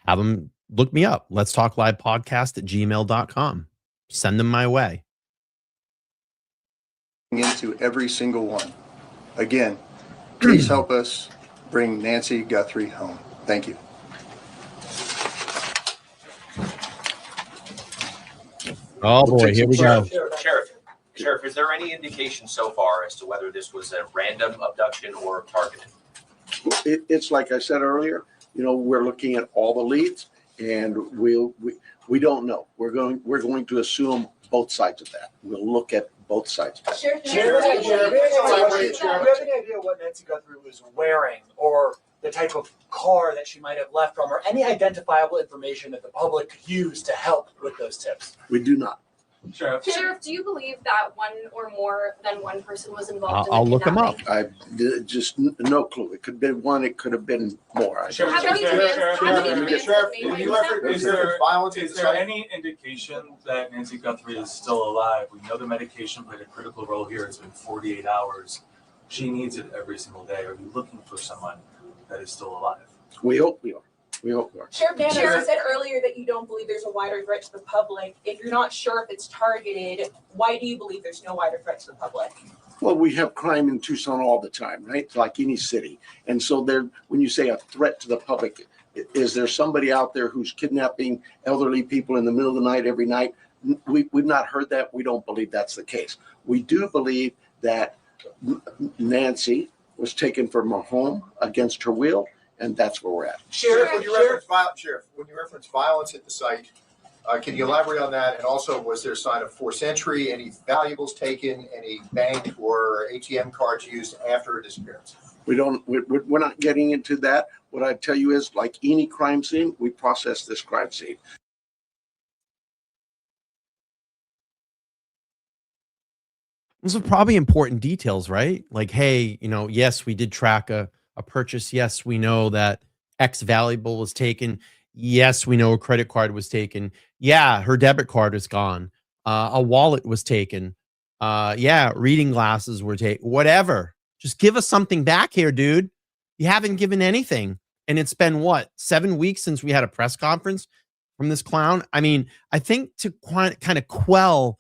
Have them look me up. letstalklivepodcast@gmail.com. Send them my way. Into every single one. Again, please help us bring Nancy Guthrie home. Thank you. Oh boy, here we go. Sheriff, is there any indication so far as to whether this was a random abduction or targeted? It's like I said earlier, we're looking at all the leads, and we don't know. We're going to assume both sides of that. We'll look at both sides. Sheriff, do you have any idea what Nancy Guthrie was wearing, or the type of car that she might have left from, or any identifiable information that the public could use to help with those tips? We do not. Sheriff, do you believe that one or more than one person was involved I'll look them up. I just no clue. It could have been one. It could have been more. Is there any indication that Nancy Guthrie is still alive? We know the medication played a critical role here. It's been 48 hours. She needs it every single day. Are you looking for someone that is still alive? We hope we are. We hope we are. Sheriff Nanos, you said earlier that you don't believe there's a wider threat to the public. If you're not sure if it's targeted, why do you believe there's no wider threat to the public? Well, we have crime in Tucson all the time, right? Like any city. And so when you say a threat to the public, is there somebody out there who's kidnapping elderly people in the middle of the night every night? We've not heard that. We don't believe that's the case. We do believe that Nancy was taken from her home against her will, and that's where we're at. Sheriff, when you reference violence at the site, can you elaborate on that? And also, was there a sign of forced entry, any valuables taken, any bank or ATM cards used after her disappearance? We're not getting into that. What I tell you is, like any crime scene, we process this crime scene. Those are probably important details, right? Like, hey, yes, we did track a purchase. Yes, we know that X valuable was taken. Yes, we know a credit card was taken. Yeah, her debit card is gone. A wallet was taken. Yeah, reading glasses were taken. Whatever. Just give us something back here, dude. You haven't given anything. And it's been, 7 weeks since we had a press conference from this clown? I mean, I think to kind of quell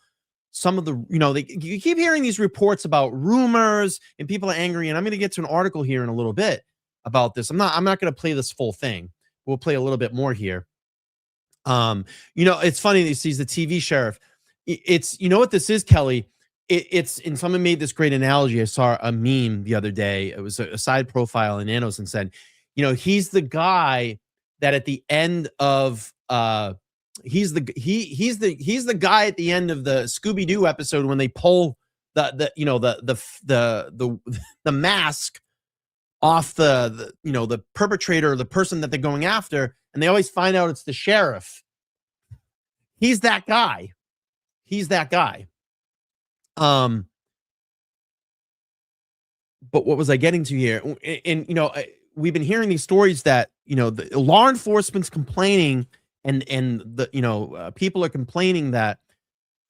some of the, you keep hearing these reports about rumors and people are angry. And I'm going to get to an article here in a little bit about this. I'm not going to play this full thing. We'll play a little bit more here. It's funny that he's the TV sheriff. It's, what this is, Kelly. And someone made this great analogy. I saw a meme the other day. It was a side profile in Nanos and said, he's the guy that at the end of he's the guy at the end of the Scooby-Doo episode when they pull the mask off the perpetrator or the person that they're going after, and they always find out it's the sheriff. He's that guy. But what was I getting to here? And we've been hearing these stories that the law enforcement's complaining, and the people are complaining that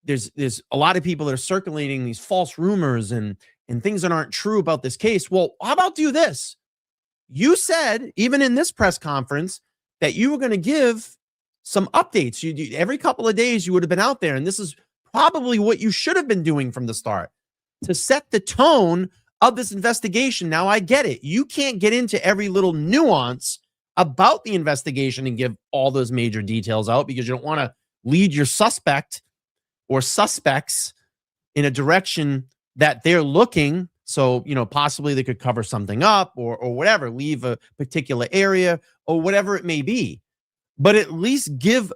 there's a lot of people that are circulating these false rumors and things that aren't true about this case. Well, how about do this? You said even in this press conference that you were going to give some updates. You every couple of days you would have been out there, and this is probably what you should have been doing from the start to set the tone of this investigation. Now, I get it. You can't get into every little nuance about the investigation and give all those major details out because you don't want to lead your suspect or suspects in a direction that they're looking. So, possibly they could cover something up or whatever, leave a particular area or whatever it may be. But at least give,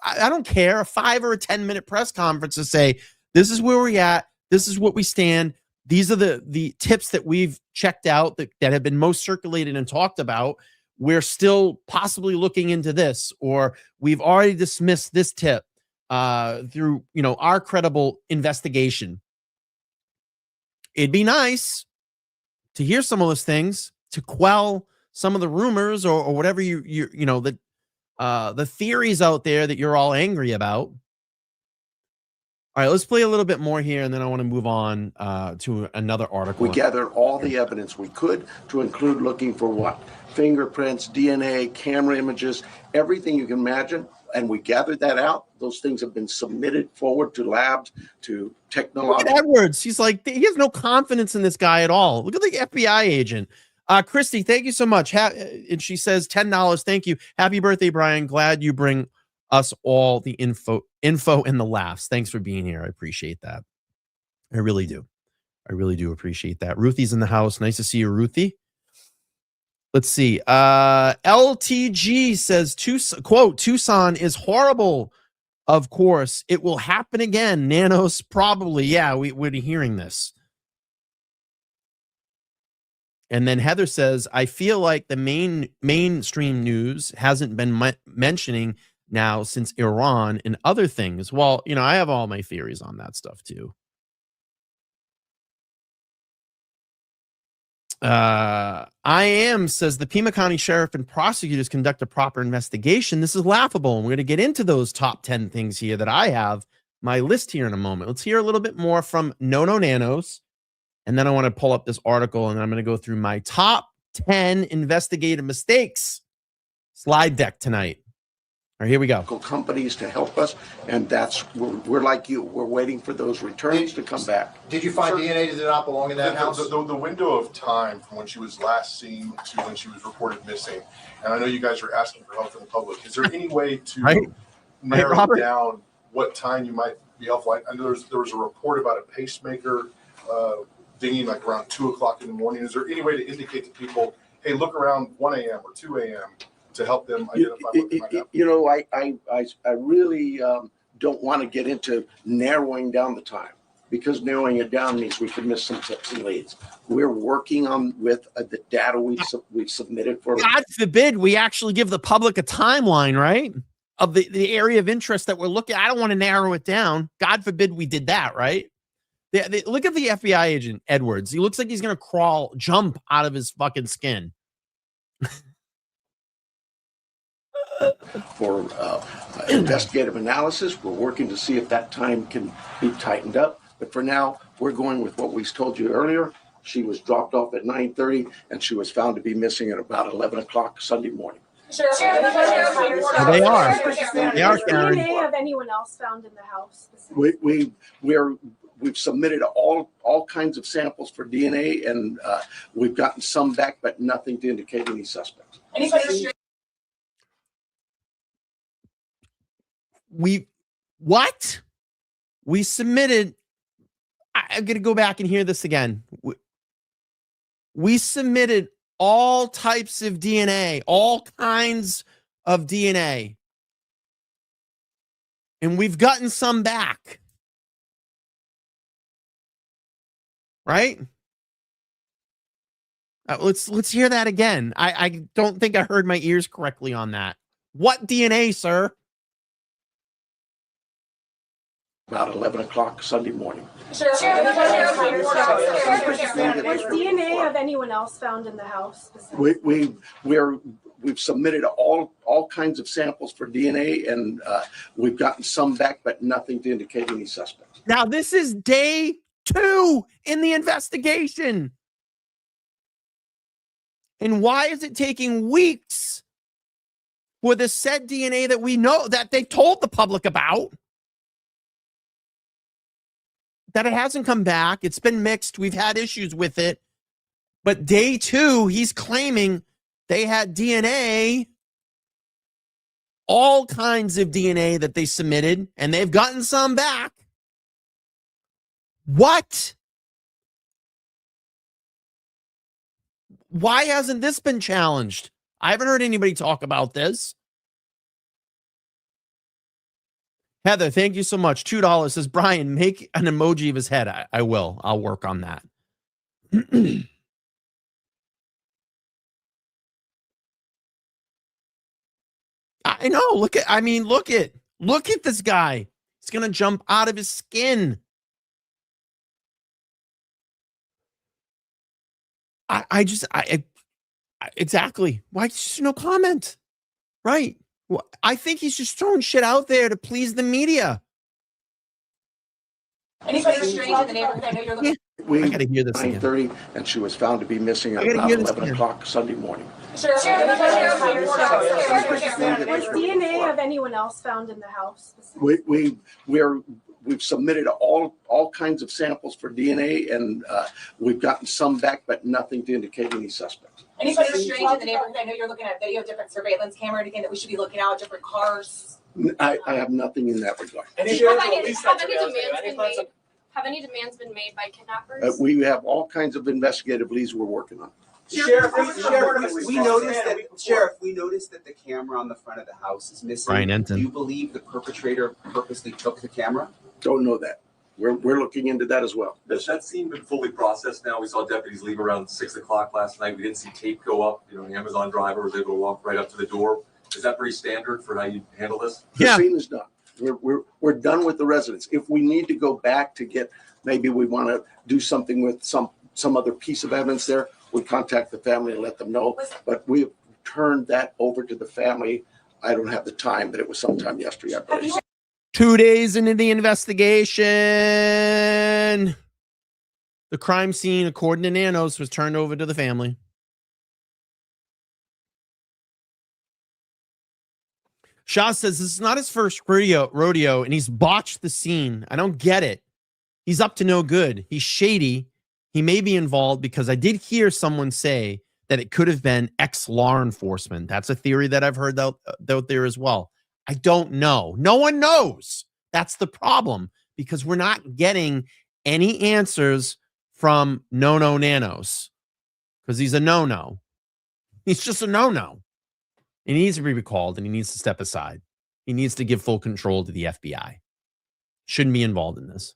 I don't care, a 5 or a 10-minute press conference to say, this is where we're at. This is what we stand. These are the tips that we've checked out that have been most circulated and talked about. We're still possibly looking into this, or we've already dismissed this tip through, our credible investigation. It'd be nice to hear some of those things to quell some of the rumors or whatever the theories out there that you're all angry about. All right, let's play a little bit more here, and then I want to move on to another article. We gathered all the evidence we could, to include looking for what? Fingerprints, DNA, camera images, everything you can imagine. And we gathered that out. Those things have been submitted forward to labs, to technology. Look at Edwards. He's like, he has no confidence in this guy at all. Look at the FBI agent. Christy, thank you so much. And she says $10. Thank you. Happy birthday, Brian. Glad you bring us all the info and the laughs. Thanks for being here. I appreciate that. I really do. I really do appreciate that. Ruthie's in the house. Nice to see you, Ruthie. Let's see. LTG says, quote, Tucson is horrible. Of course, it will happen again. Nanos, probably. Yeah, we're hearing this. And then Heather says, I feel like the mainstream news hasn't been mentioning now since Iran and other things. Well, I have all my theories on that stuff too. I am says the Pima County Sheriff and prosecutors conduct a proper investigation. This is laughable. And we're going to get into those top 10 things here that I have my list here in a moment. Let's hear a little bit more from No Nanos. And then I want to pull up this article and I'm going to go through my top 10 investigative mistakes Slide deck tonight. All right, here we go. Companies to help us, and we're like you. We're waiting for those returns to come back. Did you find DNA that did not belong in that house? The window of time from when she was last seen to when she was reported missing, and I know you guys are asking for help from the public. Is there any way to narrow down what time you might be offline? I know there was a report about a pacemaker dinging like around 2 o'clock in the morning. Is there any way to indicate to people, hey, look around 1 a.m. or 2 a.m. to help them identify what might happen? You know, I really don't want to get into narrowing down the time, because narrowing it down means we could miss some tips and leads. We're working on with the data we've submitted for. God forbid we actually give the public a timeline, right? Of the area of interest that we're looking at. I don't want to narrow it down. God forbid we did that, right? Look at the FBI agent, Edwards. He looks like he's going to jump out of his fucking skin. For investigative analysis, we're working to see if that time can be tightened up. But for now, we're going with what we told you earlier. She was dropped off at 9:30, and she was found to be missing at about 11 o'clock Sunday morning. Sure. They are. They are, Karen. DNA of anyone else found in the house? We've submitted all kinds of samples for DNA, and we've gotten some back, but nothing to indicate any suspects. We submitted. I'm going to go back and hear this again. We submitted all types of DNA, all kinds of DNA, and we've gotten some back. Right? Let's hear that again. I don't think I heard my ears correctly on that. What DNA, sir? About 11 o'clock Sunday morning. Was DNA of anyone else found in the house? We've submitted all kinds of samples for DNA, and we've gotten some back, but nothing to indicate any suspects. Now, this is day 2 in the investigation. And why is it taking weeks for the said DNA that we know that they told the public about, that it hasn't come back? It's been mixed. We've had issues with it. But day 2, he's claiming they had DNA, all kinds of DNA that they submitted, and they've gotten some back. What? Why hasn't this been challenged? I haven't heard anybody talk about this. Heather, thank you so much. $2 says, Brian, make an emoji of his head. I will. I'll work on that. I know. Look at this guy. He's going to jump out of his skin. Exactly. Why just no comment? Right. Well, I think he's just throwing shit out there to please the media. Anybody strange in the neighborhood? I know you're looking. I got to hear this 9:30, and she was found to be missing at about 11 o'clock Sunday morning. Was DNA of anyone else found in the house? We've submitted all kinds of samples for DNA, and we've gotten some back, but nothing to indicate any suspects. Anybody strange in the neighborhood? I know you're looking at video, different surveillance camera, anything that we should be looking out, different cars. I have nothing in that regard. Have any demands been made by kidnappers? We have all kinds of investigative leads we're working on. Sheriff, we noticed that the camera on the front of the house is missing. Brian Enton. Do you believe the perpetrator purposely took the camera? Don't know that. We're looking into that as well. Has that scene been fully processed now? We saw deputies leave around 6 o'clock last night. We didn't see tape go up. The Amazon driver was able to walk right up to the door. Is that very standard for how you handle this? The scene is done. We're done with the residents. If we need to go back to get, maybe we want to do something with some other piece of evidence there, we contact the family and let them know. But we've turned that over to the family. I don't have the time, but it was sometime yesterday, I believe. 2 days into the investigation, the crime scene, according to Nanos, was turned over to the family. Shaw says this is not his first rodeo, and he's botched the scene. I don't get it. He's up to no good. He's shady. He may be involved because I did hear someone say that it could have been ex-law enforcement. That's a theory that I've heard out there as well. I don't know. No one knows. That's the problem, because we're not getting any answers from No Nanos, because he's a no-no. He's just a no-no. He needs to be recalled, and he needs to step aside. He needs to give full control to the FBI. Shouldn't be involved in this.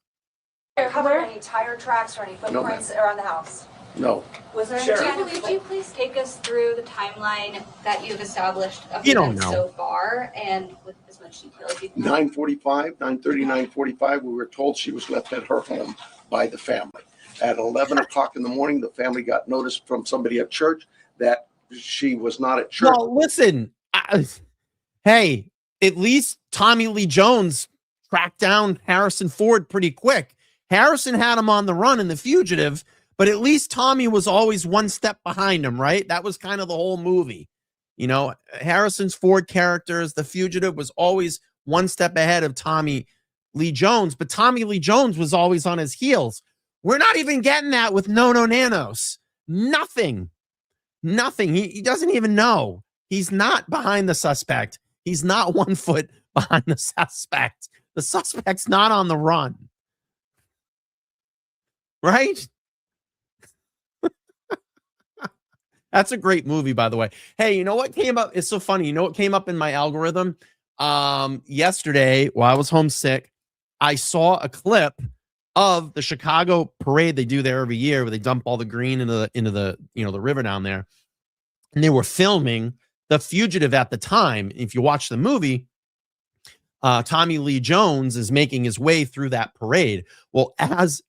Cover any tire tracks or any footprints around the house? No. Was there any? Would you please take us through the timeline that you've established of You don't events know. so far, and with as much detail as you can? 9:45, 9:30, 9:45, we were told she was left at her home by the family. At 11 o'clock in the morning, the family got notice from somebody at church that she was not at church. Well, listen. Hey, at least Tommy Lee Jones tracked down Harrison Ford pretty quick. Harrison had him on the run in The Fugitive, but at least Tommy was always one step behind him, right? That was kind of the whole movie. You know, Harrison's Ford characters, The Fugitive, was always one step ahead of Tommy Lee Jones, but Tommy Lee Jones was always on his heels. We're not even getting that with No Nanos. Nothing. He doesn't even know. He's not behind the suspect. He's not 1 foot behind the suspect. The suspect's not on the run. Right? That's a great movie, by the way. Hey, you know what came up? It's so funny. You know what came up in my algorithm? Yesterday, while I was homesick, I saw a clip of the Chicago parade they do there every year, where they dump all the green into the the river down there. And they were filming The Fugitive at the time. If you watch the movie, Tommy Lee Jones is making his way through that parade. Well, as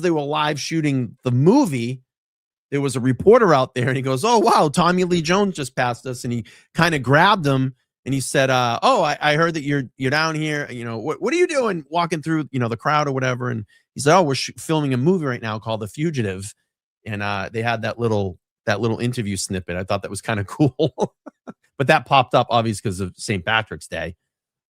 they were live shooting the movie, there was a reporter out there, and he goes, "Oh, wow, Tommy Lee Jones just passed us." And he kind of grabbed him, and he said, "Oh, I heard that you're down here. You know, what are you doing walking through, the crowd or whatever?" And he said, "Oh, we're filming a movie right now called The Fugitive." And they had that little interview snippet. I thought that was kind of cool. But that popped up, obviously, because of St. Patrick's Day.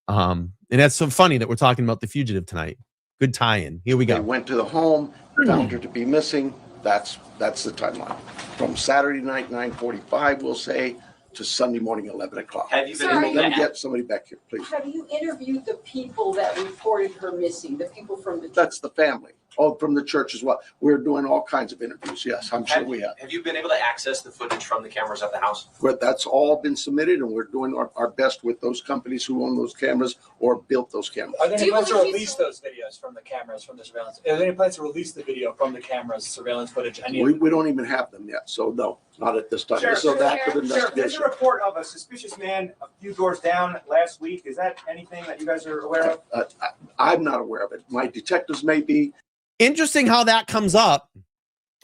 And that's so funny that we're talking about The Fugitive tonight. Good tie-in. Here we go. They went to the home, found her to be missing. That's the timeline. From Saturday night, 9:45, we'll say, to Sunday morning, 11 o'clock. Have you been Let able me to get somebody back here, please. Have you interviewed the people that reported her missing, the people from the church? That's the family. Oh, from the church as well. We're doing all kinds of interviews. Yes, I'm sure we have. Have you been able to access the footage from the cameras at the house? But that's all been submitted, and we're doing our best with those companies who own those cameras or built those cameras. Are there any plans to release those videos from the cameras, from the surveillance? Are there any plans to release the video from the cameras, surveillance footage? We don't even have them yet, so no, not at this time. Sheriff, So that could Sheriff, there's a investigation. report of a suspicious man a few doors down last week. Is that anything that you guys are aware of? I'm not aware of it. My detectives may be. Interesting how that comes up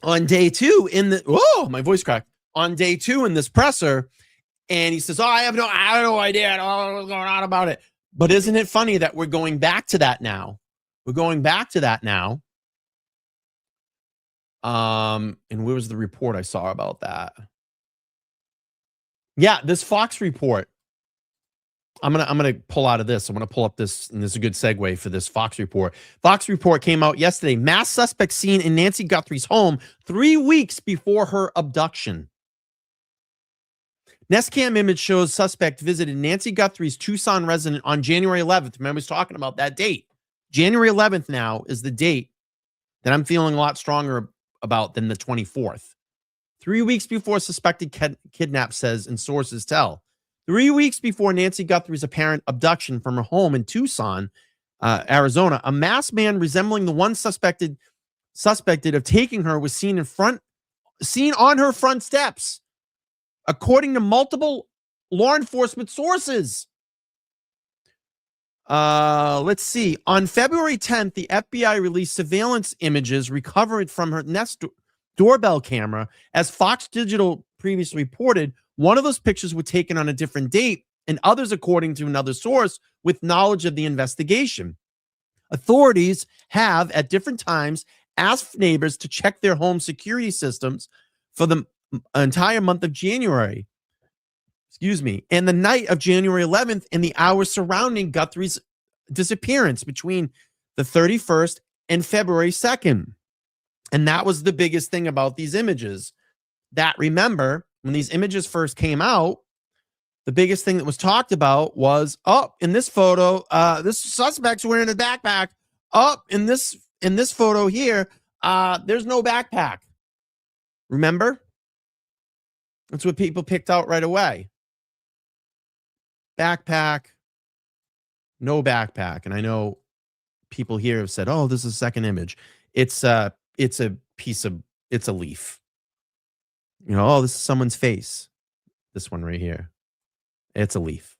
on day 2 my voice cracked on day 2 in this presser. And he says, "Oh, I have no idea. I don't know what's going on about it." But isn't it funny that we're going back to that now? And where was the report I saw about that? Yeah, this Fox report. I'm gonna pull out of this. I'm gonna pull up this, and this is a good segue for this Fox report. Fox report came out yesterday. Mass suspect seen in Nancy Guthrie's home 3 weeks before her abduction. Nest cam image shows suspect visited Nancy Guthrie's Tucson residence on January 11th. Remember, I was talking about that date. January 11th now is the date that I'm feeling a lot stronger about than the 24th. 3 weeks before suspected kidnap, says, and sources tell. 3 weeks before Nancy Guthrie's apparent abduction from her home in Tucson, Arizona, a masked man resembling the one suspected of taking her was seen on her front steps, according to multiple law enforcement sources. Let's see. On February 10th, the FBI released surveillance images recovered from her Nest doorbell camera. As Fox Digital previously reported, one of those pictures were taken on a different date, and others, according to another source, with knowledge of the investigation. Authorities have, at different times, asked neighbors to check their home security systems for the entire month of January. excuse me, and the night of January 11th and the hours surrounding Guthrie's disappearance between the 31st and February 2nd. And that was the biggest thing about these images. That, remember, when these images first came out, the biggest thing that was talked about was, oh, in this photo, this suspect's wearing a backpack. Oh, in this photo here, there's no backpack. Remember? That's what people picked out right away. Backpack, no backpack. And I know people here have said, oh, this is a second image. It's a leaf. You know, oh, this is someone's face. This one right here. It's a leaf.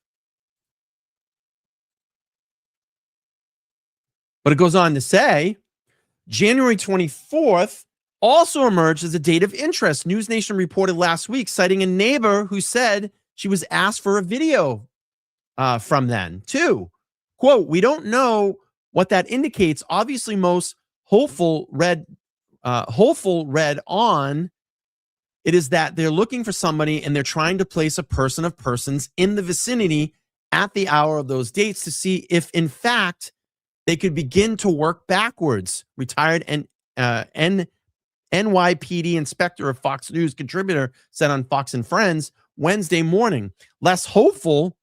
But it goes on to say, January 24th also emerged as a date of interest. News Nation reported last week, citing a neighbor who said she was asked for a video from then, too. Quote, we don't know what that indicates. Obviously, most hopeful read on it is that they're looking for somebody and they're trying to place a person of persons in the vicinity at the hour of those dates to see if, in fact, they could begin to work backwards. Retired NYPD inspector of Fox News contributor said on Fox and Friends Wednesday morning. Less hopeful,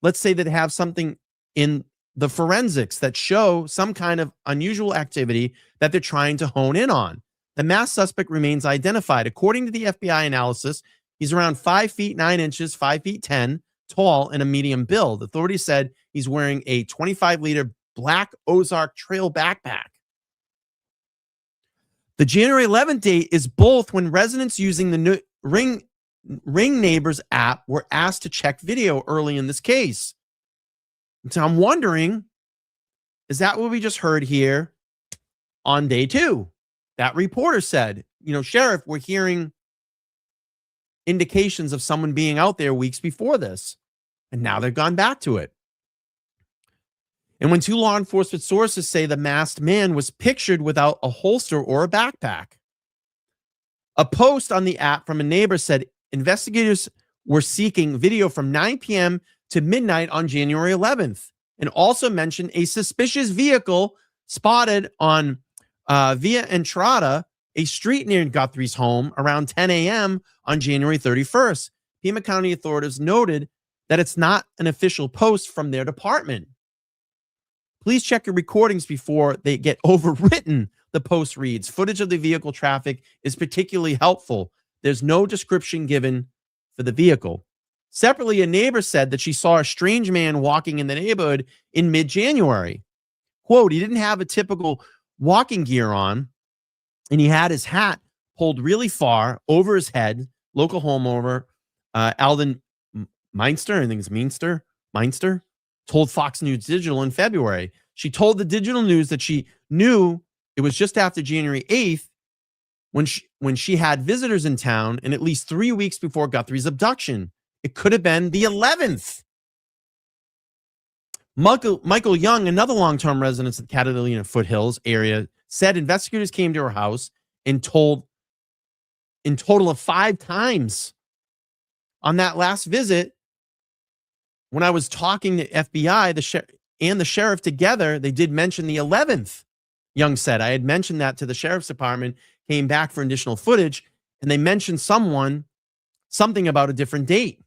let's say that have something in the forensics that show some kind of unusual activity that they're trying to hone in on. The masked suspect remains identified. According to the FBI analysis, he's around 5 feet 9 inches, 5 feet 10 tall, and a medium build. Authorities said he's wearing a 25-liter black Ozark Trail backpack. The January 11th date is both when residents using the Ring Neighbors app were asked to check video early in this case. So I'm wondering, is that what we just heard here on day 2? That reporter said, you know, Sheriff, we're hearing indications of someone being out there weeks before this. And now they've gone back to it. And when 2 law enforcement sources say the masked man was pictured without a holster or a backpack. A post on the app from a neighbor said investigators were seeking video from 9 p.m. to midnight on January 11th, and also mentioned a suspicious vehicle spotted on Via Entrada, a street near Guthrie's home, around 10 a.m. on January 31st. Pima County authorities noted that it's not an official post from their department. Please check your recordings before they get overwritten, the post reads. Footage of the vehicle traffic is particularly helpful. There's no description given for the vehicle. Separately, a neighbor said that she saw a strange man walking in the neighborhood in mid-January. Quote, he didn't have a typical walking gear on, and he had his hat pulled really far over his head. Local homeowner Alden Meinster, I think it's Meinster, told Fox News Digital in February. She told the Digital News that she knew it was just after January 8th when she had visitors in town, and at least 3 weeks before Guthrie's abduction. It could have been the 11th. Michael Young, another long-term resident of the Catalina Foothills area, said investigators came to her house and told in total of 5 times. On that last visit, when I was talking to FBI and the sheriff together, they did mention the 11th, Young said. I had mentioned that to the sheriff's department, came back for additional footage, and they mentioned something about a different date.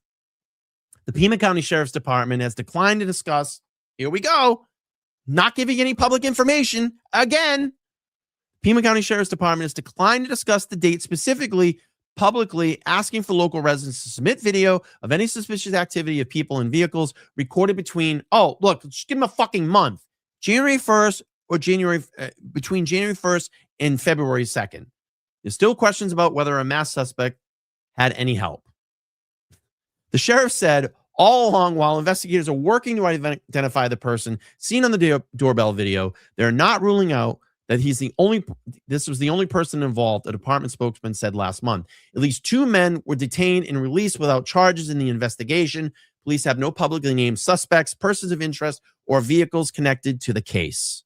The Pima County Sheriff's Department has declined to discuss, here we go, not giving any public information again. Pima County Sheriff's Department has declined to discuss the date specifically, publicly, asking for local residents to submit video of any suspicious activity of people and vehicles recorded between, oh, look, just give them a fucking month, January 1st or between January 1st and February 2nd. There's still questions about whether a masked suspect had any help. The sheriff said all along, while investigators are working to identify the person seen on the doorbell video, they're not ruling out that this was the only person involved, a department spokesman said last month. At least 2 men were detained and released without charges in the investigation. Police have no publicly named suspects, persons of interest, or vehicles connected to the case.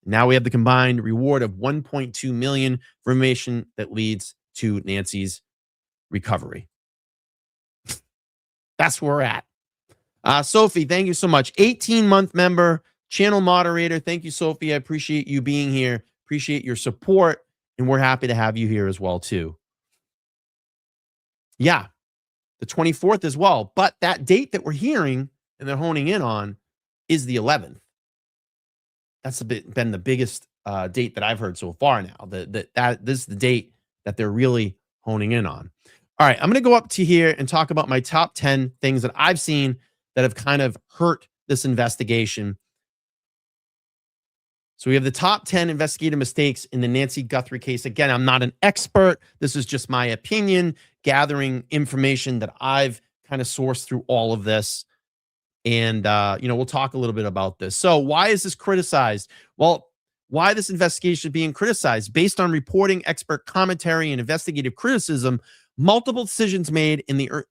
Now we have the combined reward of $1.2 million for information that leads to Nancy's recovery. That's where we're at. Sophie, thank you so much. 18-month member, channel moderator. Thank you, Sophie. I appreciate you being here. Appreciate your support. And we're happy to have you here as well, too. Yeah, the 24th as well. But that date that we're hearing and they're honing in on is the 11th. That's been the biggest date that I've heard so far now. This is the date that they're really honing in on. All right, I'm going to go up to here and talk about my top 10 things that I've seen that have kind of hurt this investigation. So we have the top 10 investigative mistakes in the Nancy Guthrie case. Again, I'm not an expert. This is just my opinion, gathering information that I've kind of sourced through all of this. And, we'll talk a little bit about this. So why is this criticized? Well, why this investigation is being criticized? Based on reporting, expert commentary, and investigative criticism, multiple decisions made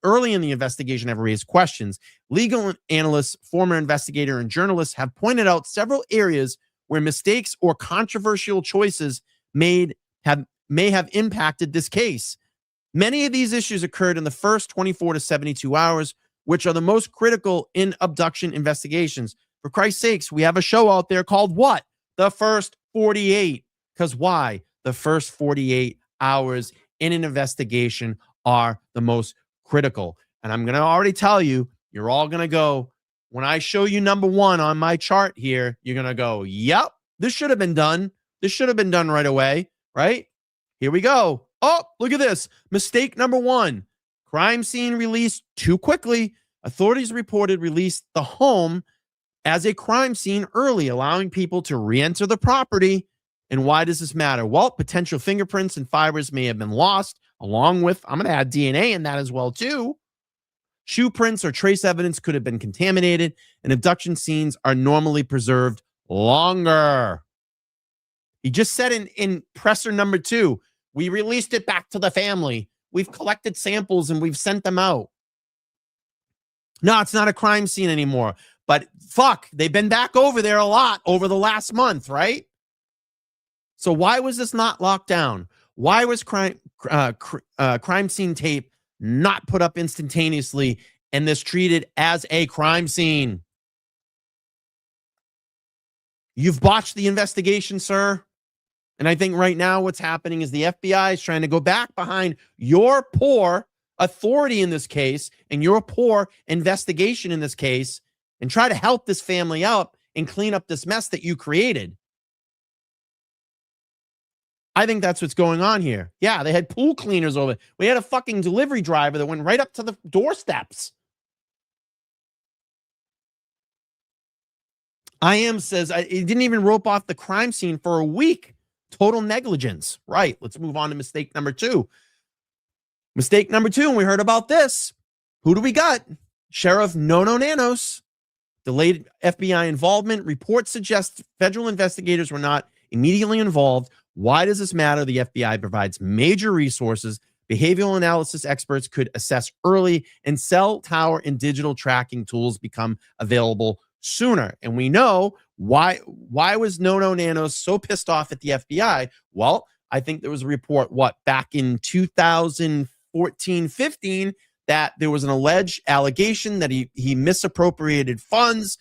early in the investigation have raised questions. Legal analysts, former investigator, and journalists have pointed out several areas where mistakes or controversial choices may have impacted this case. Many of these issues occurred in the first 24 to 72 hours, which are the most critical in abduction investigations. For Christ's sakes, we have a show out there called what? The First 48. Because why? The first 48 hours in an investigation are the most critical. And I'm going to already tell you, you're all going to go, when I show you number one on my chart here, you're going to go, yep, this should have been done. This should have been done right away, right? Here we go. Oh, look at this. Mistake number one. Crime scene released too quickly. Authorities reported released the home as a crime scene early, allowing people to re-enter the property. And why does this matter? Well, potential fingerprints and fibers may have been lost, along with, I'm going to add DNA in that as well, too. Shoe prints or trace evidence could have been contaminated, and abduction scenes are normally preserved longer. He just said in presser number 2, we released it back to the family. We've collected samples and we've sent them out. No, it's not a crime scene anymore. But fuck, they've been back over there a lot over the last month, right? So why was this not locked down? Why was crime scene tape not put up instantaneously and this treated as a crime scene? You've botched the investigation, sir. And I think right now what's happening is the FBI is trying to go back behind your poor authority in this case and your poor investigation in this case and try to help this family out and clean up this mess that you created. I think that's what's going on here. Yeah, they had pool cleaners over. We had a fucking delivery driver that went right up to the doorsteps. IM says it didn't even rope off the crime scene for a week. Total negligence. Right. Let's move on to mistake number 2. Mistake number 2, and we heard about this. Who do we got? Sheriff Nono Nanos. Delayed FBI involvement. Reports suggest federal investigators were not immediately involved. Why does this matter? The FBI provides major resources. Behavioral analysis experts could assess early, and cell tower and digital tracking tools become available sooner. And we know why was Nono Nanos so pissed off at the FBI? Well, I think there was a report, back in 2014-15, that there was an alleged allegation that he misappropriated funds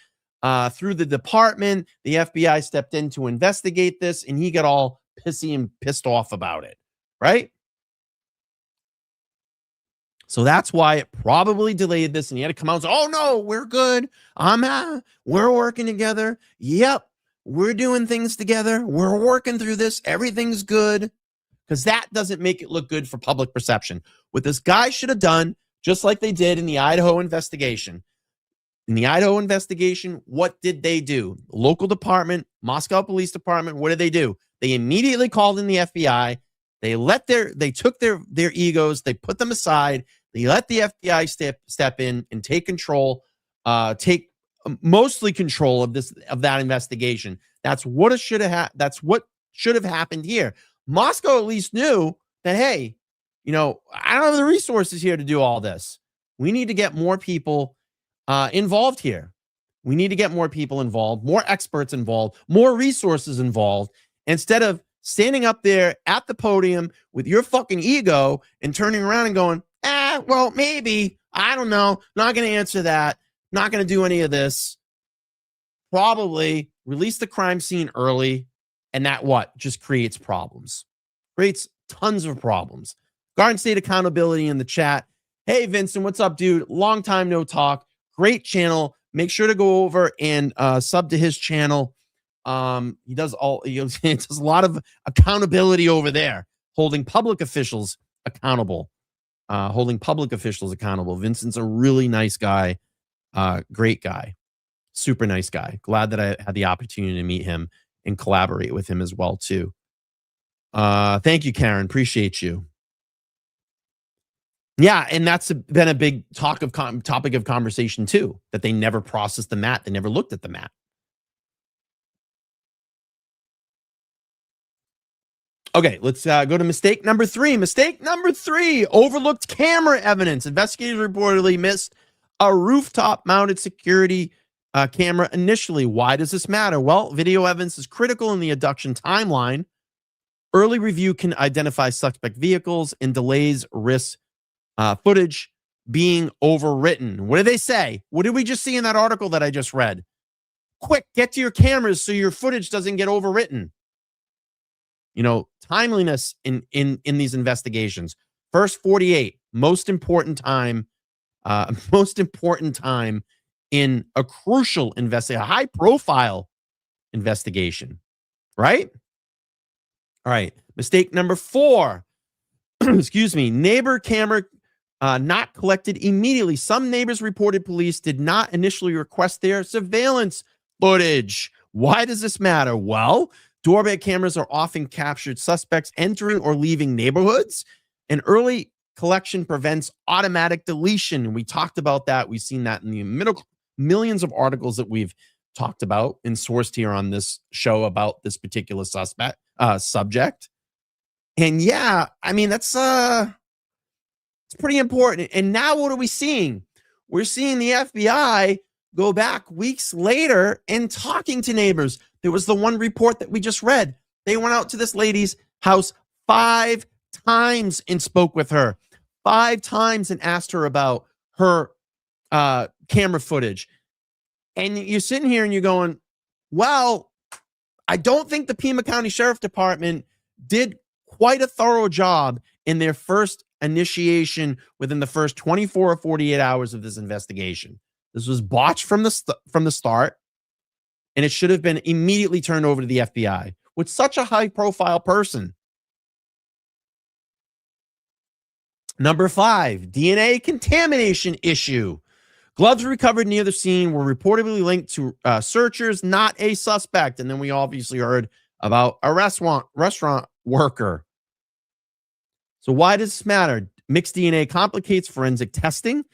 through the department. The FBI stepped in to investigate this, and he got all pissy and pissed off about it, right? So that's why it probably delayed this, and he had to come out and say, oh, no, we're good. We're working together. Yep, we're doing things together. We're working through this. Everything's good. Because that doesn't make it look good for public perception. What this guy should have done, just like they did in the Idaho investigation. In the Idaho investigation, what did they do? Local department, Moscow Police Department, what did they do? They immediately called in the FBI. They took their egos, they put them aside. They let the FBI step in and take control, take mostly control of that investigation. That's what should have happened here. Moscow at least knew that, hey, I don't have the resources here to do all this. We need to get more people involved here. We need to get more people involved, more experts involved, more resources involved, instead of standing up there at the podium with your fucking ego and turning around and going, well, maybe I don't know. Not going to answer that. Not going to do any of this. Probably release the crime scene early. And that what? Just creates problems. Creates tons of problems. Garden State Accountability in the chat. Hey, Vincent, what's up, dude? Long time no talk. Great channel. Make sure to go over and sub to his channel. He does a lot of accountability over there, holding public officials accountable. Vincent's a really nice guy. Great guy. Super nice guy. Glad that I had the opportunity to meet him and collaborate with him as well, too. Thank you, Karen. Appreciate you. Yeah, and that's been a big topic of conversation, too, that they never processed the mat. They never looked at the mat. Okay, let's go to mistake number 3. Mistake number 3, overlooked camera evidence. Investigators reportedly missed a rooftop-mounted security camera initially. Why does this matter? Well, video evidence is critical in the abduction timeline. Early review can identify suspect vehicles and delays risk footage being overwritten. What did they say? What did we just see in that article that I just read? Quick, get to your cameras so your footage doesn't get overwritten. You know, timeliness in these investigations. First 48, most important time in a crucial investigation, a high-profile investigation, right? All right, mistake number 4. Excuse me, neighbor camera not collected immediately. Some neighbors reported police did not initially request their surveillance footage. Why does this matter? Well, doorbell cameras are often captured suspects entering or leaving neighborhoods, and early collection prevents automatic deletion. And we talked about that. We've seen that in the millions of articles that we've talked about and sourced here on this show about this particular subject. And yeah, I mean, that's it's pretty important. And now what are we seeing? We're seeing the FBI go back weeks later and talking to neighbors. There was the one report that we just read. They went out to this lady's house 5 times and spoke with her 5 times and asked her about her camera footage. And you're sitting here and you're going, well, I don't think the Pima County Sheriff Department did quite a thorough job in their first initiation within the first 24 or 48 hours of this investigation. This was botched from the start, and it should have been immediately turned over to the FBI with such a high-profile person. Number 5, DNA contamination issue. Gloves recovered near the scene were reportedly linked to searchers, not a suspect. And then we obviously heard about a restaurant worker. So why does this matter? Mixed DNA complicates forensic testing.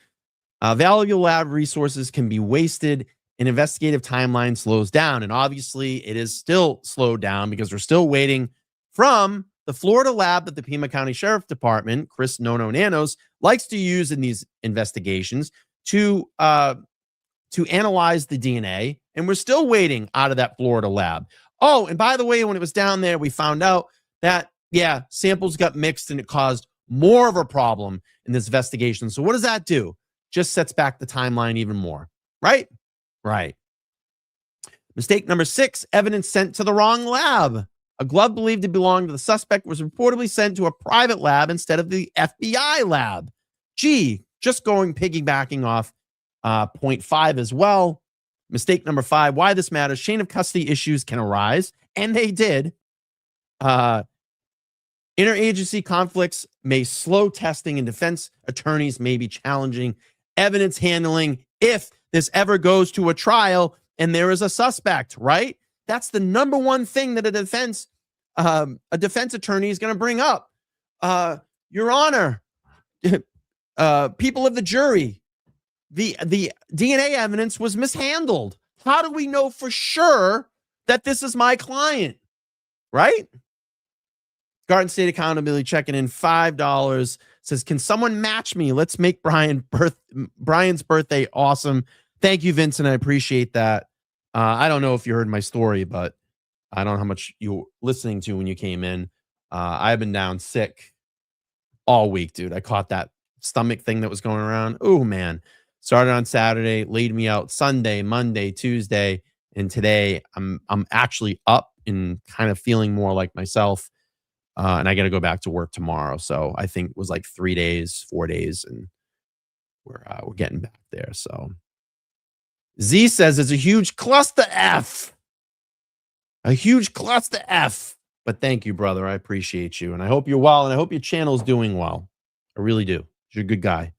Valuable lab resources can be wasted. An investigative timeline slows down. And obviously, it is still slowed down because we're still waiting from the Florida lab that the Pima County Sheriff Department, Chris Nono Nanos, likes to use in these investigations to analyze the DNA. And we're still waiting out of that Florida lab. Oh, and by the way, when it was down there, we found out that, yeah, samples got mixed and it caused more of a problem in this investigation. So what does that do? Just sets back the timeline even more, right? Right. Mistake number 6, evidence sent to the wrong lab. A glove believed to belong to the suspect was reportedly sent to a private lab instead of the FBI lab. Gee, just piggybacking off point 5 as well. Mistake number 5, why this matters. Chain of custody issues can arise, and they did. Interagency conflicts may slow testing, and defense attorneys may be challenging evidence handling if this ever goes to a trial and there is a suspect, right? That's the number one thing that a defense attorney is going to bring up. Your Honor, people of the jury, the DNA evidence was mishandled. How do we know for sure that this is my client, right? Garden State Accountability checking in $5 says, can someone match me? Let's make Brian's birthday awesome. Thank you, Vincent. I appreciate that. I don't know if you heard my story, but I don't know how much you were listening to when you came in. I've been down sick all week, dude. I caught that stomach thing that was going around. Oh man, started on Saturday, laid me out Sunday, Monday, Tuesday, and today I'm actually up and kind of feeling more like myself. And I got to go back to work tomorrow. So I think it was like 3 days, 4 days, and we're getting back there. So Z says it's a huge cluster F. A huge cluster F. But thank you, brother. I appreciate you. And I hope you're well. And I hope your channel's doing well. I really do. You're a good guy.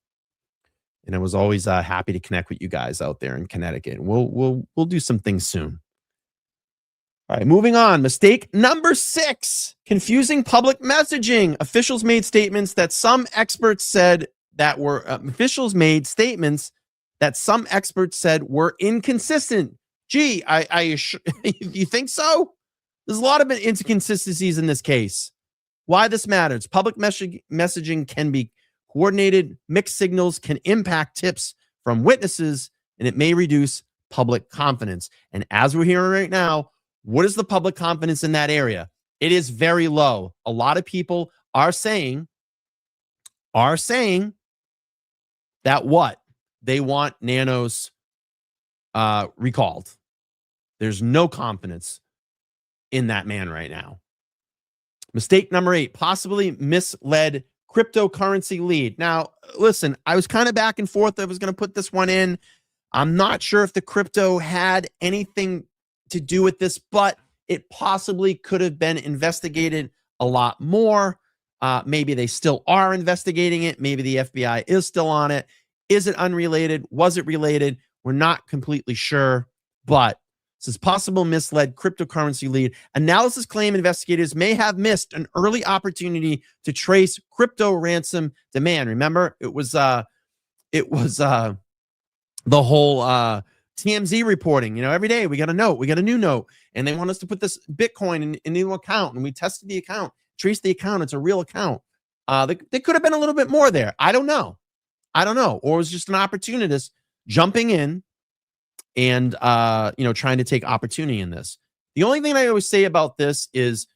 And I was always happy to connect with you guys out there in Connecticut. We'll do some things soon. All right, moving on. Mistake number 6, confusing public messaging. Officials made statements that some experts said were inconsistent. Gee, you think so? There's a lot of inconsistencies in this case. Why this matters. Public messaging can be coordinated. Mixed signals can impact tips from witnesses, and it may reduce public confidence. And as we're hearing right now, what is the public confidence in that area? It is very low. A lot of people are saying that what? They want Nanos recalled. There's no confidence in that man right now. Mistake number 8, possibly misled cryptocurrency lead. Now, listen, I was kind of back and forth. I was going to put this one in. I'm not sure if the crypto had anything to do with this, but it possibly could have been investigated a lot more. Maybe they still are investigating it. Maybe the FBI is still on it. Is it unrelated? Was it related? We're not completely sure, but this is possible misled cryptocurrency lead. Analysis claim investigators may have missed an early opportunity to trace crypto ransom demand. Remember, it was the whole TMZ reporting. You know, every day we got a note, we got a new note, and they want us to put this Bitcoin in a new account, and we tested the account, traced the account. It's a real account. There could have been a little bit more there. I don't know. Or it was just an opportunist jumping in and trying to take opportunity in this. The only thing I always say about this is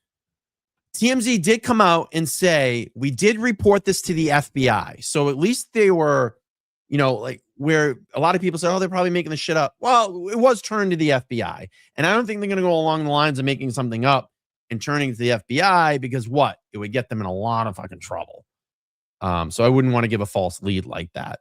TMZ did come out and say, we did report this to the FBI. So at least they were, like where a lot of people say, oh, they're probably making this shit up. Well, it was turned to the FBI. And I don't think they're going to go along the lines of making something up and turning to the FBI because what? It would get them in a lot of fucking trouble. So I wouldn't want to give a false lead like that.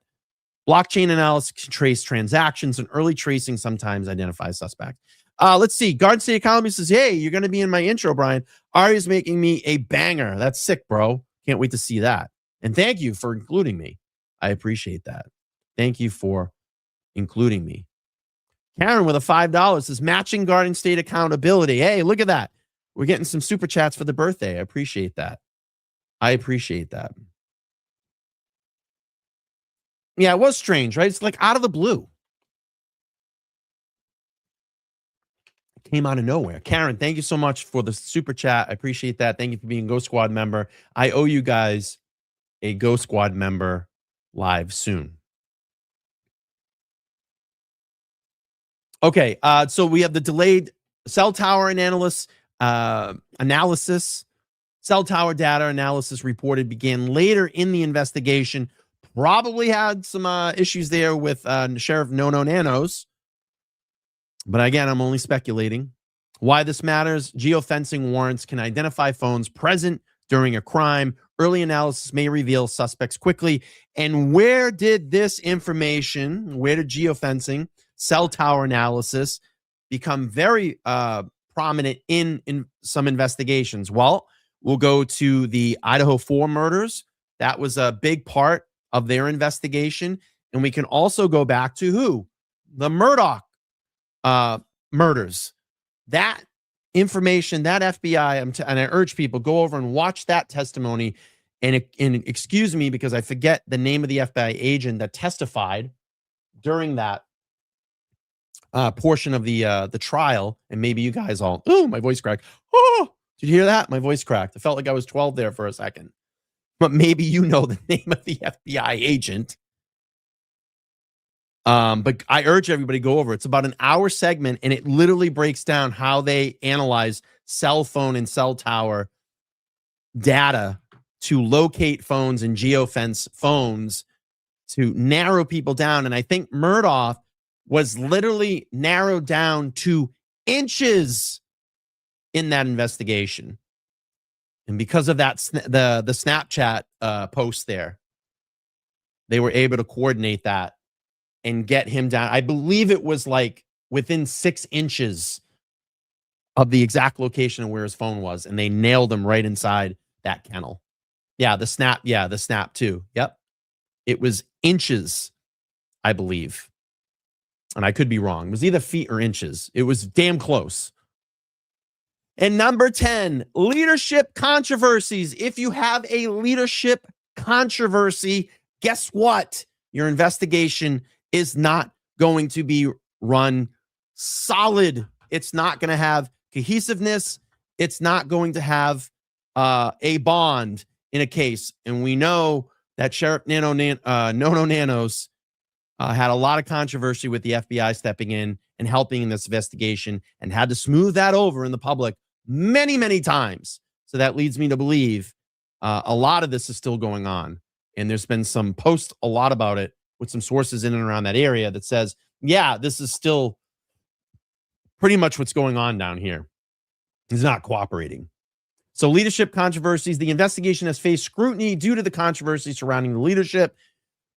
Blockchain analysis can trace transactions, and early tracing sometimes identifies suspects. Let's see. Garden State Economy says, hey, you're going to be in my intro, Brian. Ari's making me a banger. That's sick, bro. Can't wait to see that. And thank you for including me. I appreciate that. Thank you for including me. Karen with a $5 says, matching Garden State accountability. Hey, look at that. We're getting some super chats for the birthday. I appreciate that. Yeah, it was strange, right? It's like out of the blue. It came out of nowhere. Karen, thank you so much for the super chat. I appreciate that. Thank you for being a Ghost Squad member. I owe you guys a Ghost Squad member live soon. Okay, so we have the delayed cell tower analysis. Cell tower data analysis reported began later in the investigation. Probably had some issues there with Sheriff No Nanos. But again, I'm only speculating. Why this matters, geofencing warrants can identify phones present during a crime. Early analysis may reveal suspects quickly. And where did geofencing, cell tower analysis become very prominent in some investigations? Well, we'll go to the Idaho 4 murders. That was a big part of their investigation. And we can also go back to who? The Murdaugh murders. That information, that FBI, and I urge people, go over and watch that testimony. And excuse me, because I forget the name of the FBI agent that testified during that portion of the trial. And maybe you guys all, oh, my voice cracked. Oh, did you hear that? My voice cracked. I felt like I was 12 there for a second. But maybe you know the name of the FBI agent. But I urge everybody to go over. It's about an hour segment, and it literally breaks down how they analyze cell phone and cell tower data to locate phones and geofence phones to narrow people down. And I think Murdoch was literally narrowed down to inches in that investigation. And because of that, the Snapchat post there, they were able to coordinate that and get him down. I believe it was like within 6 inches of the exact location of where his phone was. And they nailed him right inside that kennel. Yeah, the snap. Yeah, the snap too. Yep. It was inches, I believe. And I could be wrong. It was either feet or inches. It was damn close. And number 10, leadership controversies. If you have a leadership controversy, guess what? Your investigation is not going to be run solid. It's not going to have cohesiveness. It's not going to have a bond in a case. And we know that Sheriff Nono Nanos had a lot of controversy with the FBI stepping in and helping in this investigation and had to smooth that over in the public many, many times. So that leads me to believe a lot of this is still going on. And there's been some posts a lot about it with some sources in and around that area that says, yeah, this is still pretty much what's going on down here. He's not cooperating. So leadership controversies, the investigation has faced scrutiny due to the controversy surrounding the leadership.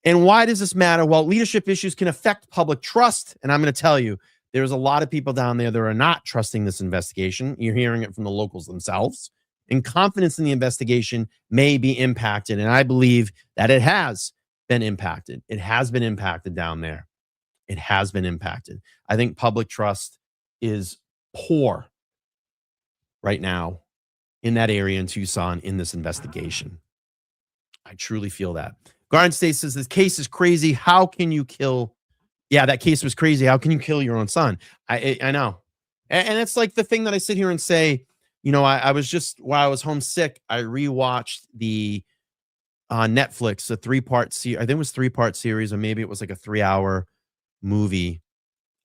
And why does this matter? Well, leadership issues can affect public trust. And I'm going to tell you, there's a lot of people down there that are not trusting this investigation. You're hearing it from the locals themselves. And confidence in the investigation may be impacted. And I believe that it has been impacted. It has been impacted down there. It has been impacted. I think public trust is poor right now in that area in Tucson in this investigation. I truly feel that. Garden State says this case is crazy. How can you kill? Yeah, that case was crazy. How can you kill your own son? I know. And it's like the thing that I sit here and say, you know, I was just, while I was homesick, I rewatched the Netflix, a 3-part series. I think it was 3-part series, or maybe it was like a 3-hour movie.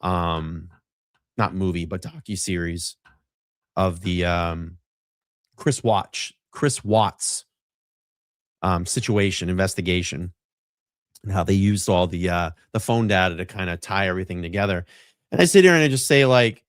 Not movie, but docu-series of the Chris Watts situation, investigation, and how they used all the phone data to kind of tie everything together. And I sit here and I just say, like,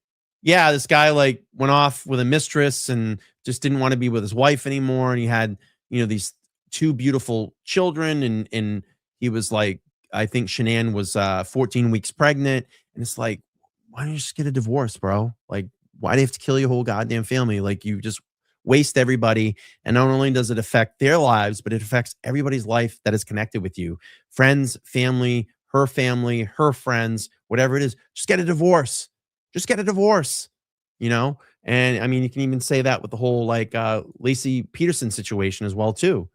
yeah, this guy like went off with a mistress and just didn't want to be with his wife anymore. And he had, you know, these 2 beautiful children, and he was like, I think Shanann was 14 weeks pregnant. And it's like, why don't you just get a divorce, bro? Like, why do you have to kill your whole goddamn family? Like, you just waste everybody. And not only does it affect their lives, but it affects everybody's life that is connected with you. Friends, family, her friends, whatever it is. Just get a divorce. Just get a divorce, you know? And I mean, you can even say that with the whole like Lacey Peterson situation as well, too.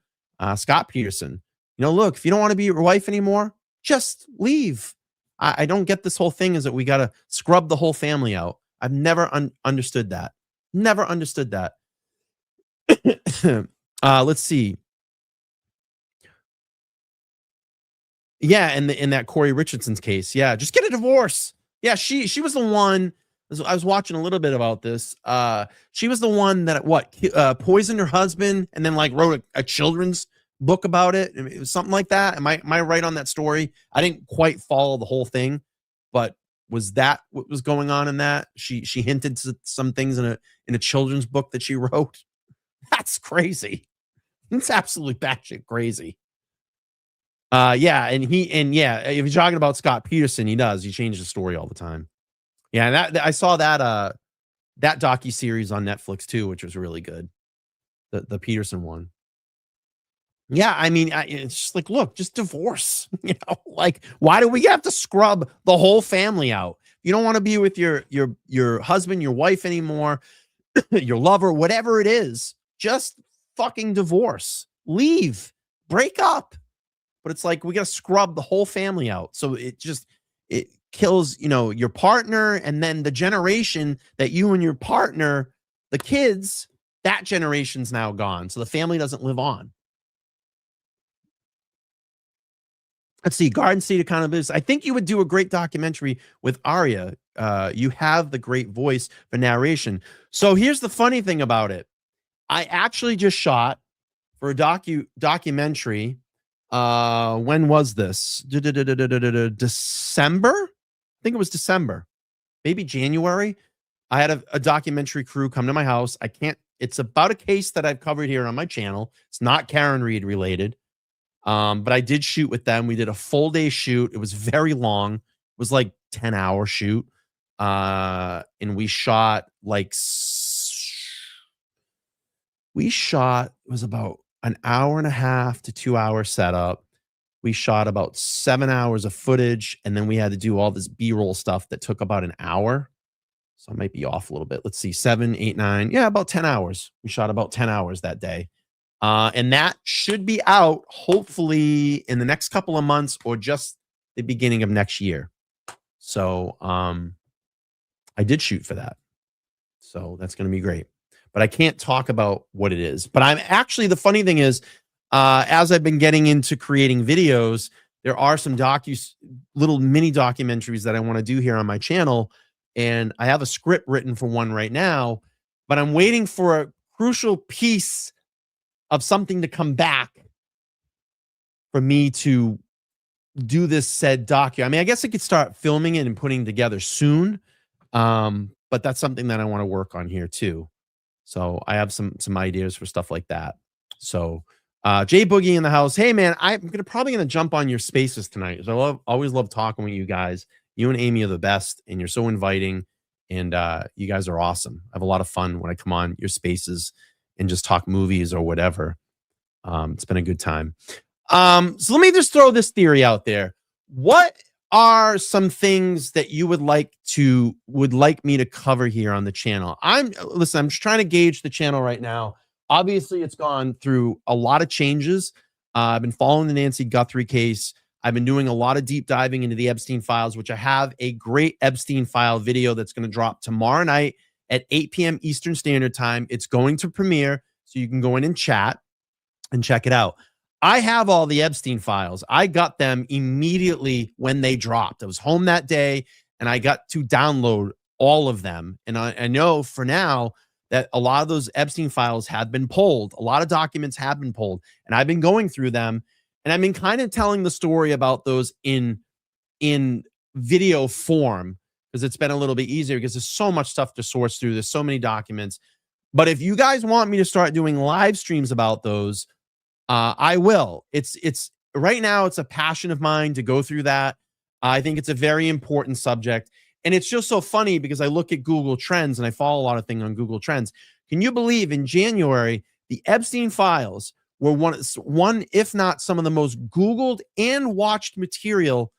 Scott Peterson. You know, look, if you don't want to be your wife anymore, just leave. I don't get this whole thing is that we got to scrub the whole family out. I've never understood that. Never understood that. Let's see. Yeah, in that Corey Richardson's case, yeah, just get a divorce. Yeah, she was the one. I was watching a little bit about this. She was the one that poisoned her husband and then like wrote a children's book about it. It was something like that. Am I right on that story? I didn't quite follow the whole thing, but was that what was going on in that? She hinted to some things in a children's book that she wrote. That's crazy. It's absolutely batshit crazy. Yeah, and if you're talking about Scott Peterson, he changes the story all the time. Yeah, and I saw that docu-series on Netflix too, which was really good. The Peterson one. Yeah, I mean, it's just like, look, just divorce. You know, like, why do we have to scrub the whole family out? You don't want to be with your husband, your wife anymore, your lover, whatever it is. Just fucking divorce. Leave. Break up. But it's like we got to scrub the whole family out. So it kills, you know, your partner, and then the generation that you and your partner, the kids, that generation's now gone. So the family doesn't live on. Let's see, Garden State Accountability. I think you would do a great documentary with Arya. You have the great voice for narration. So here's the funny thing about it. I actually just shot for a documentary. When was this? December? I think it was December, maybe January. I had a documentary crew come to my house. It's about a case that I've covered here on my channel. It's not Karen Reed related. But I did shoot with them. We did a full day shoot. It was very long. It was like 10-hour shoot. And we shot it was about an hour and a half to 2 hour setup. We shot about 7 hours of footage, and then we had to do all this B-roll stuff that took about an hour. So I might be off a little bit. Let's see, 7, 8, 9. Yeah, about 10 hours. We shot about 10 hours that day. And that should be out hopefully in the next couple of months or just the beginning of next year. So I did shoot for that. So that's going to be great. But I can't talk about what it is. But I'm actually, the funny thing is, as I've been getting into creating videos, there are some little mini documentaries that I want to do here on my channel. And I have a script written for one right now, but I'm waiting for a crucial piece of something to come back for me to do this said docu. I mean, I guess I could start filming it and putting together soon. But that's something that I want to work on here too. So I have some ideas for stuff like that. So Jay Boogie in the house. Hey man, I'm probably gonna jump on your spaces tonight. So always love talking with you guys. You and Amy are the best, and you're so inviting, and you guys are awesome. I have a lot of fun when I come on your spaces and just talk movies or whatever. It's been a good time. So let me just throw this theory out there. What are some things that you would like me to cover here on the channel? I'm just trying to gauge the channel right now. Obviously, it's gone through a lot of changes. I've been following the Nancy Guthrie case. I've been doing a lot of deep diving into the Epstein files, which I have a great Epstein file video that's going to drop tomorrow night at 8 p.m. Eastern Standard Time. It's going to premiere, so you can go in and chat and check it out. I have all the Epstein files. I got them immediately when they dropped. I was home that day, and I got to download all of them. And I know for now that a lot of those Epstein files have been pulled. A lot of documents have been pulled, and I've been going through them, and I've been kind of telling the story about those in video form because it's been a little bit easier because there's so much stuff to source through. There's so many documents. But if you guys want me to start doing live streams about those, I will. It's right now, it's a passion of mine to go through that. I think it's a very important subject. And it's just so funny because I look at Google Trends and I follow a lot of things on Google Trends. Can you believe in January, the Epstein files were one, if not some of the most Googled and watched material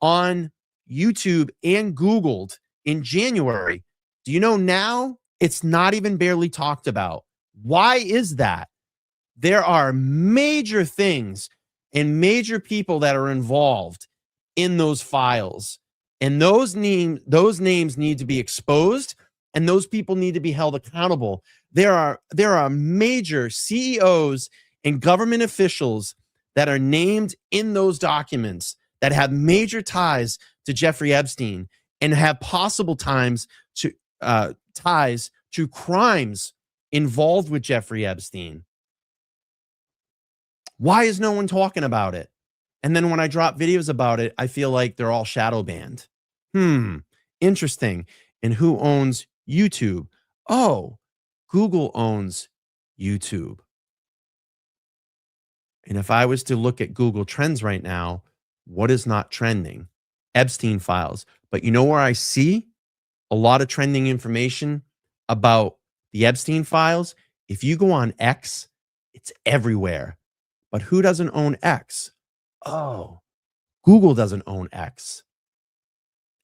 on YouTube and Googled in January? Do you know now it's not even barely talked about? Why is that? There are major things and major people that are involved in those files. And those names need to be exposed, and those people need to be held accountable. There are major CEOs and government officials that are named in those documents that have major ties to Jeffrey Epstein and have possible ties to crimes involved with Jeffrey Epstein. Why is no one talking about it? And then when I drop videos about it, I feel like they're all shadow banned. Interesting. And who owns YouTube? Oh, Google owns YouTube. And if I was to look at Google Trends right now, what is not trending? Epstein files. But you know where I see a lot of trending information about the Epstein files? If you go on X, it's everywhere. But who doesn't own X? Oh, Google doesn't own X.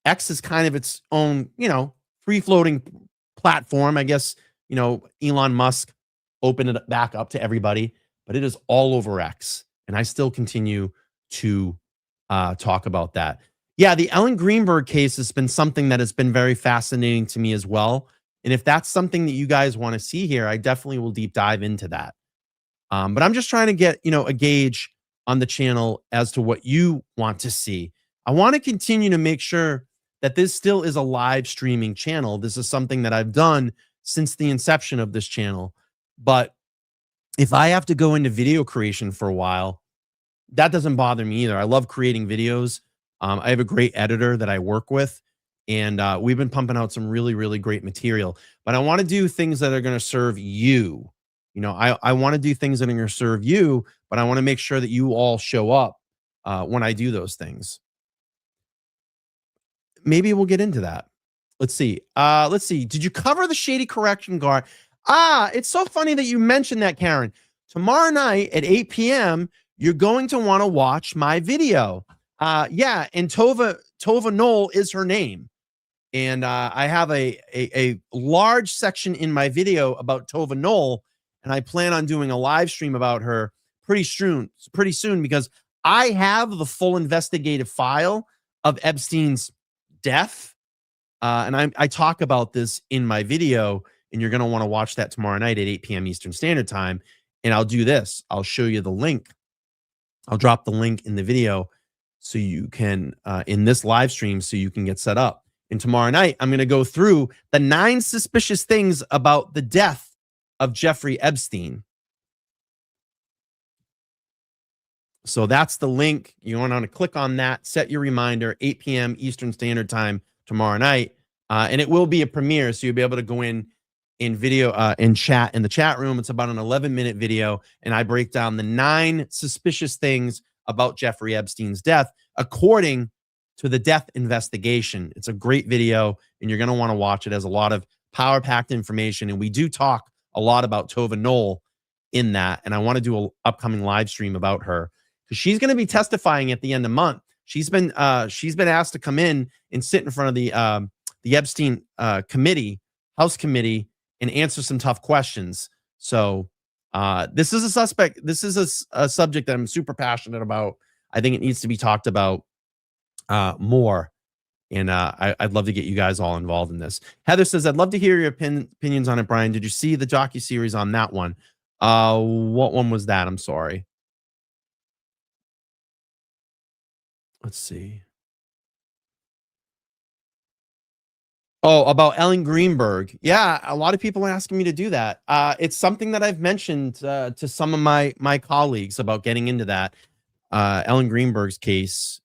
X is kind of its own, free-floating platform. I guess, Elon Musk opened it back up to everybody, but it is all over X. And I still continue to talk about that. Yeah, the Ellen Greenberg case has been something that has been very fascinating to me as well. And if that's something that you guys want to see here, I definitely will deep dive into that. But I'm just trying to get, a gauge on the channel as to what you want to see. I want to continue to make sure that this still is a live streaming channel. This is something that I've done since the inception of this channel. But if I have to go into video creation for a while, that doesn't bother me either. I love creating videos. I have a great editor that I work with, and we've been pumping out some really, really great material. But I want to do things that are going to serve you. You know, I want to do things that are going to serve you, but I want to make sure that you all show up when I do those things. Maybe we'll get into that. Let's see. Did you cover the shady correction guard? It's so funny that you mentioned that, Karen. Tomorrow night at 8 p.m., you're going to want to watch my video. Yeah, and Tova Knoll is her name. And I have a large section in my video about Tova Knoll, and I plan on doing a live stream about her pretty soon because I have the full investigative file of Epstein's death. And I talk about this in my video, and you're going to want to watch that tomorrow night at 8 p.m. Eastern Standard Time. And I'll do this. I'll show you the link. I'll drop the link in the video so you can, in this live stream, so you can get set up. And tomorrow night, I'm going to go through the 9 suspicious things about the death of Jeffrey Epstein. So that's the link. You want to click on that, set your reminder, 8 p.m. Eastern Standard Time tomorrow night. And it will be a premiere, so you'll be able to go in video and chat in the chat room. It's about an 11-minute video, and I break down the 9 suspicious things about Jeffrey Epstein's death according to the death investigation. It's a great video, and you're going to want to watch it. It has a lot of power-packed information, and we do talk a lot about Tova Knoll in that, and I want to do an upcoming live stream about her because she's going to be testifying at the end of the month. She's been asked to come in and sit in front of the Epstein House committee, and answer some tough questions. So this is a suspect. This is a subject that I'm super passionate about. I think it needs to be talked about more. And I'd love to get you guys all involved in this. Heather says, I'd love to hear your opinions on it, Brian. Did you see the docuseries on that one? What one was that? I'm sorry. Let's see. Oh, about Ellen Greenberg. Yeah, a lot of people are asking me to do that. It's something that I've mentioned to some of my colleagues about getting into that. Ellen Greenberg's case.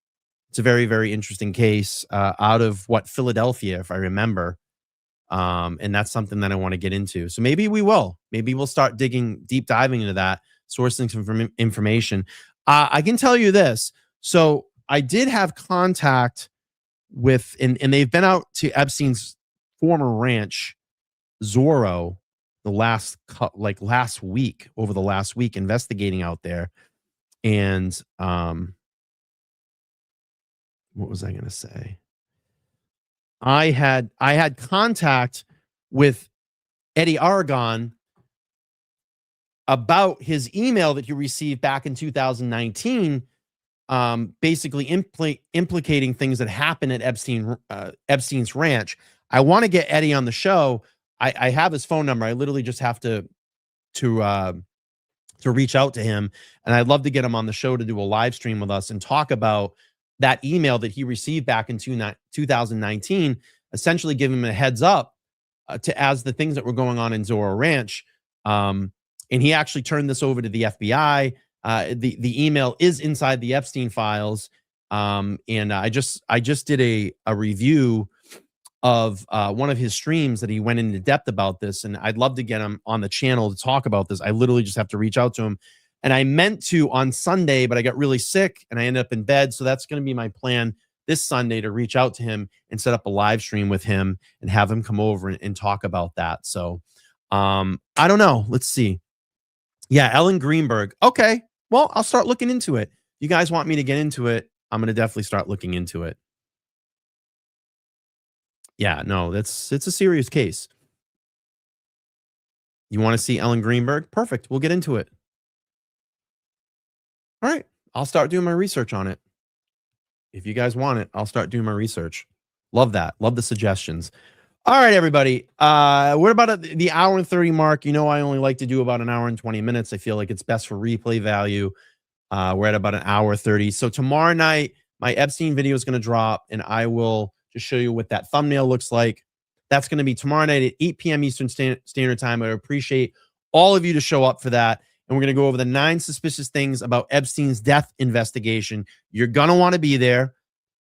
It's a very, very interesting case out of Philadelphia, if I remember. And that's something that I want to get into. So maybe we will. Maybe we'll start deep diving into that, sourcing some information. I can tell you this. So I did have contact with, and they've been out to Epstein's former ranch, Zorro, over the last week, investigating out there. And what was I going to say? I had contact with Eddie Aragon about his email that he received back in 2019, basically implicating things that happened at Epstein's ranch. I want to get Eddie on the show. I have his phone number. I literally just have to reach out to him, and I'd love to get him on the show to do a live stream with us and talk about that email that he received back in 2019, essentially give him a heads up as the things that were going on in Zorro Ranch. And he actually turned this over to the FBI. The email is inside the Epstein files. And I just did a review of one of his streams that he went into depth about this. And I'd love to get him on the channel to talk about this. I literally just have to reach out to him. And I meant to on Sunday, but I got really sick and I ended up in bed. So that's going to be my plan this Sunday, to reach out to him and set up a live stream with him and have him come over and talk about that. So I don't know. Let's see. Yeah, Ellen Greenberg. Okay. Well, I'll start looking into it. You guys want me to get into it? I'm going to definitely start looking into it. Yeah, no, it's a serious case. You want to see Ellen Greenberg? Perfect. We'll get into it. All right. I'll start doing my research on it. If you guys want it, I'll start doing my research. Love that. Love the suggestions. All right, everybody. We're about at the hour and 30 mark. You know, I only like to do about an hour and 20 minutes. I feel like it's best for replay value. We're at about an hour 30. So tomorrow night, my Epstein video is going to drop, and I will just show you what that thumbnail looks like. That's going to be tomorrow night at 8 p.m. Eastern Standard Time. I appreciate all of you to show up for that. and we're going to go over the 9 suspicious things about Epstein's death investigation. You're going to want to be there.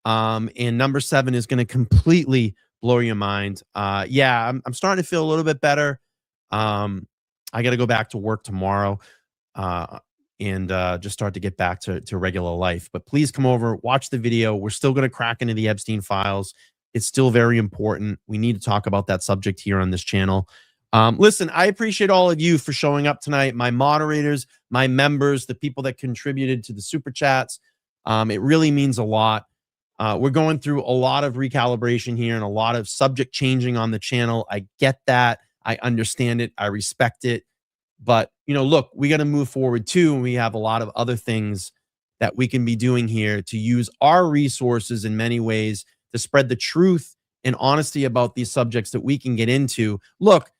And number 7 is going to completely blow your mind. Yeah, I'm starting to feel a little bit better. I got to go back to work tomorrow and just start to get back to regular life. But please come over, watch the video. We're still going to crack into the Epstein files. It's still very important. We need to talk about that subject here on this channel. Listen, I appreciate all of you for showing up tonight. My moderators, my members, the people that contributed to the super chats. It really means a lot. We're going through a lot of recalibration here and a lot of subject changing on the channel. I get that. I understand it. I respect it. But, you know, look, we got to move forward too. And we have a lot of other things that we can be doing here to use our resources in many ways to spread the truth and honesty about these subjects that we can get into. Look,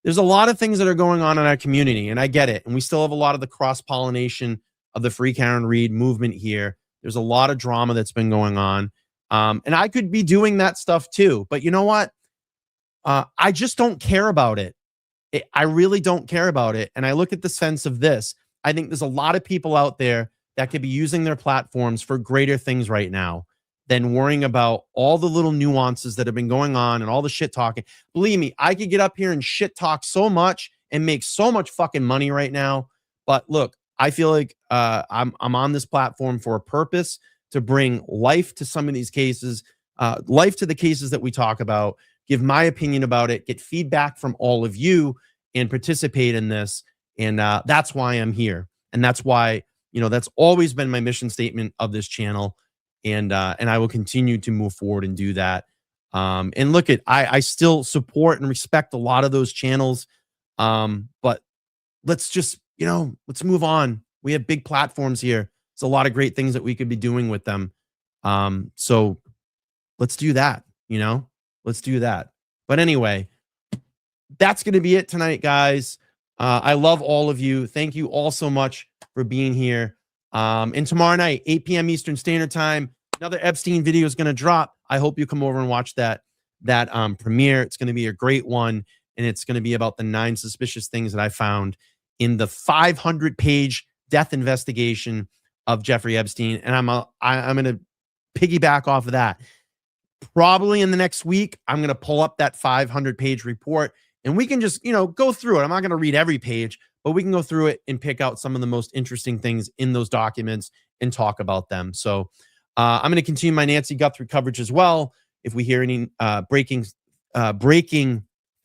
there's a lot of things that are going on in our community, and I get it. And we still have a lot of the cross-pollination of the Free Karen Read movement here. There's a lot of drama that's been going on. And I could be doing that stuff too. But you know what? I just don't care about it. I really don't care about it. And I look at the sense of this. I think there's a lot of people out there that could be using their platforms for greater things right now than worrying about all the little nuances that have been going on and all the shit talking. Believe me, I could get up here and shit talk so much and make so much fucking money right now. But look, I feel like I'm on this platform for a purpose, to bring life to some of these cases, life to the cases that we talk about, give my opinion about it, get feedback from all of you, and participate in this. And that's why I'm here. And that's why, you know, that's always been my mission statement of this channel. And I will continue to move forward and do that. And look, I still support and respect a lot of those channels. But let's just, you know, let's move on. We have big platforms here. It's a lot of great things that we could be doing with them. So let's do that, you know, let's do that. But anyway, that's going to be it tonight, guys. I love all of you. Thank you all so much for being here. And tomorrow night, 8 p.m. Eastern Standard Time, another Epstein video is going to drop. I hope you come over and watch that premiere. It's going to be a great one. And it's going to be about the 9 suspicious things that I found in the 500-page death investigation of Jeffrey Epstein. And I'm going to piggyback off of that. Probably in the next week, I'm going to pull up that 500-page report and we can just, you know, go through it. I'm not going to read every page, but we can go through it and pick out some of the most interesting things in those documents and talk about them. So I'm going to continue my Nancy Guthrie coverage as well. If we hear any breaking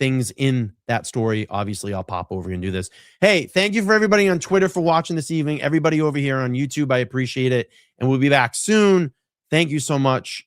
things in that story, obviously I'll pop over and do this. Hey, thank you for everybody on Twitter for watching this evening. Everybody over here on YouTube, I appreciate it. And we'll be back soon. Thank you so much.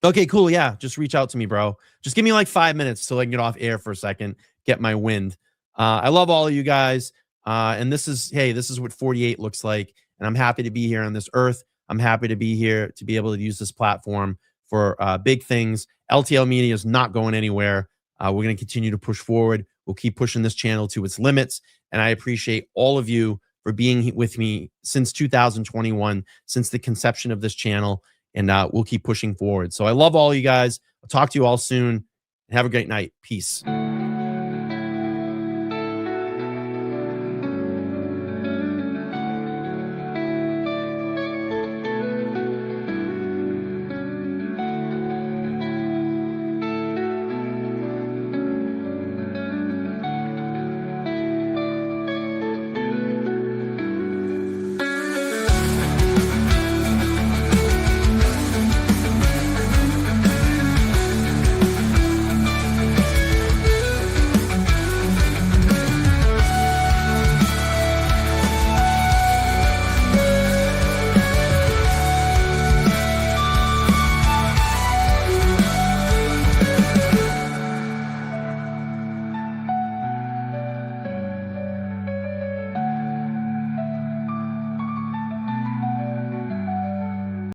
Okay, cool. Yeah, just reach out to me, bro. Just give me like 5 minutes so I can get off air for a second, get my wind. I love all of you guys. And this is what 48 looks like. And I'm happy to be here on this earth. I'm happy to be here to be able to use this platform for big things. LTL Media is not going anywhere. We're going to continue to push forward. We'll keep pushing this channel to its limits. And I appreciate all of you for being with me since 2021, since the conception of this channel. And we'll keep pushing forward. So I love all you guys. I'll talk to you all soon. And have a great night. Peace.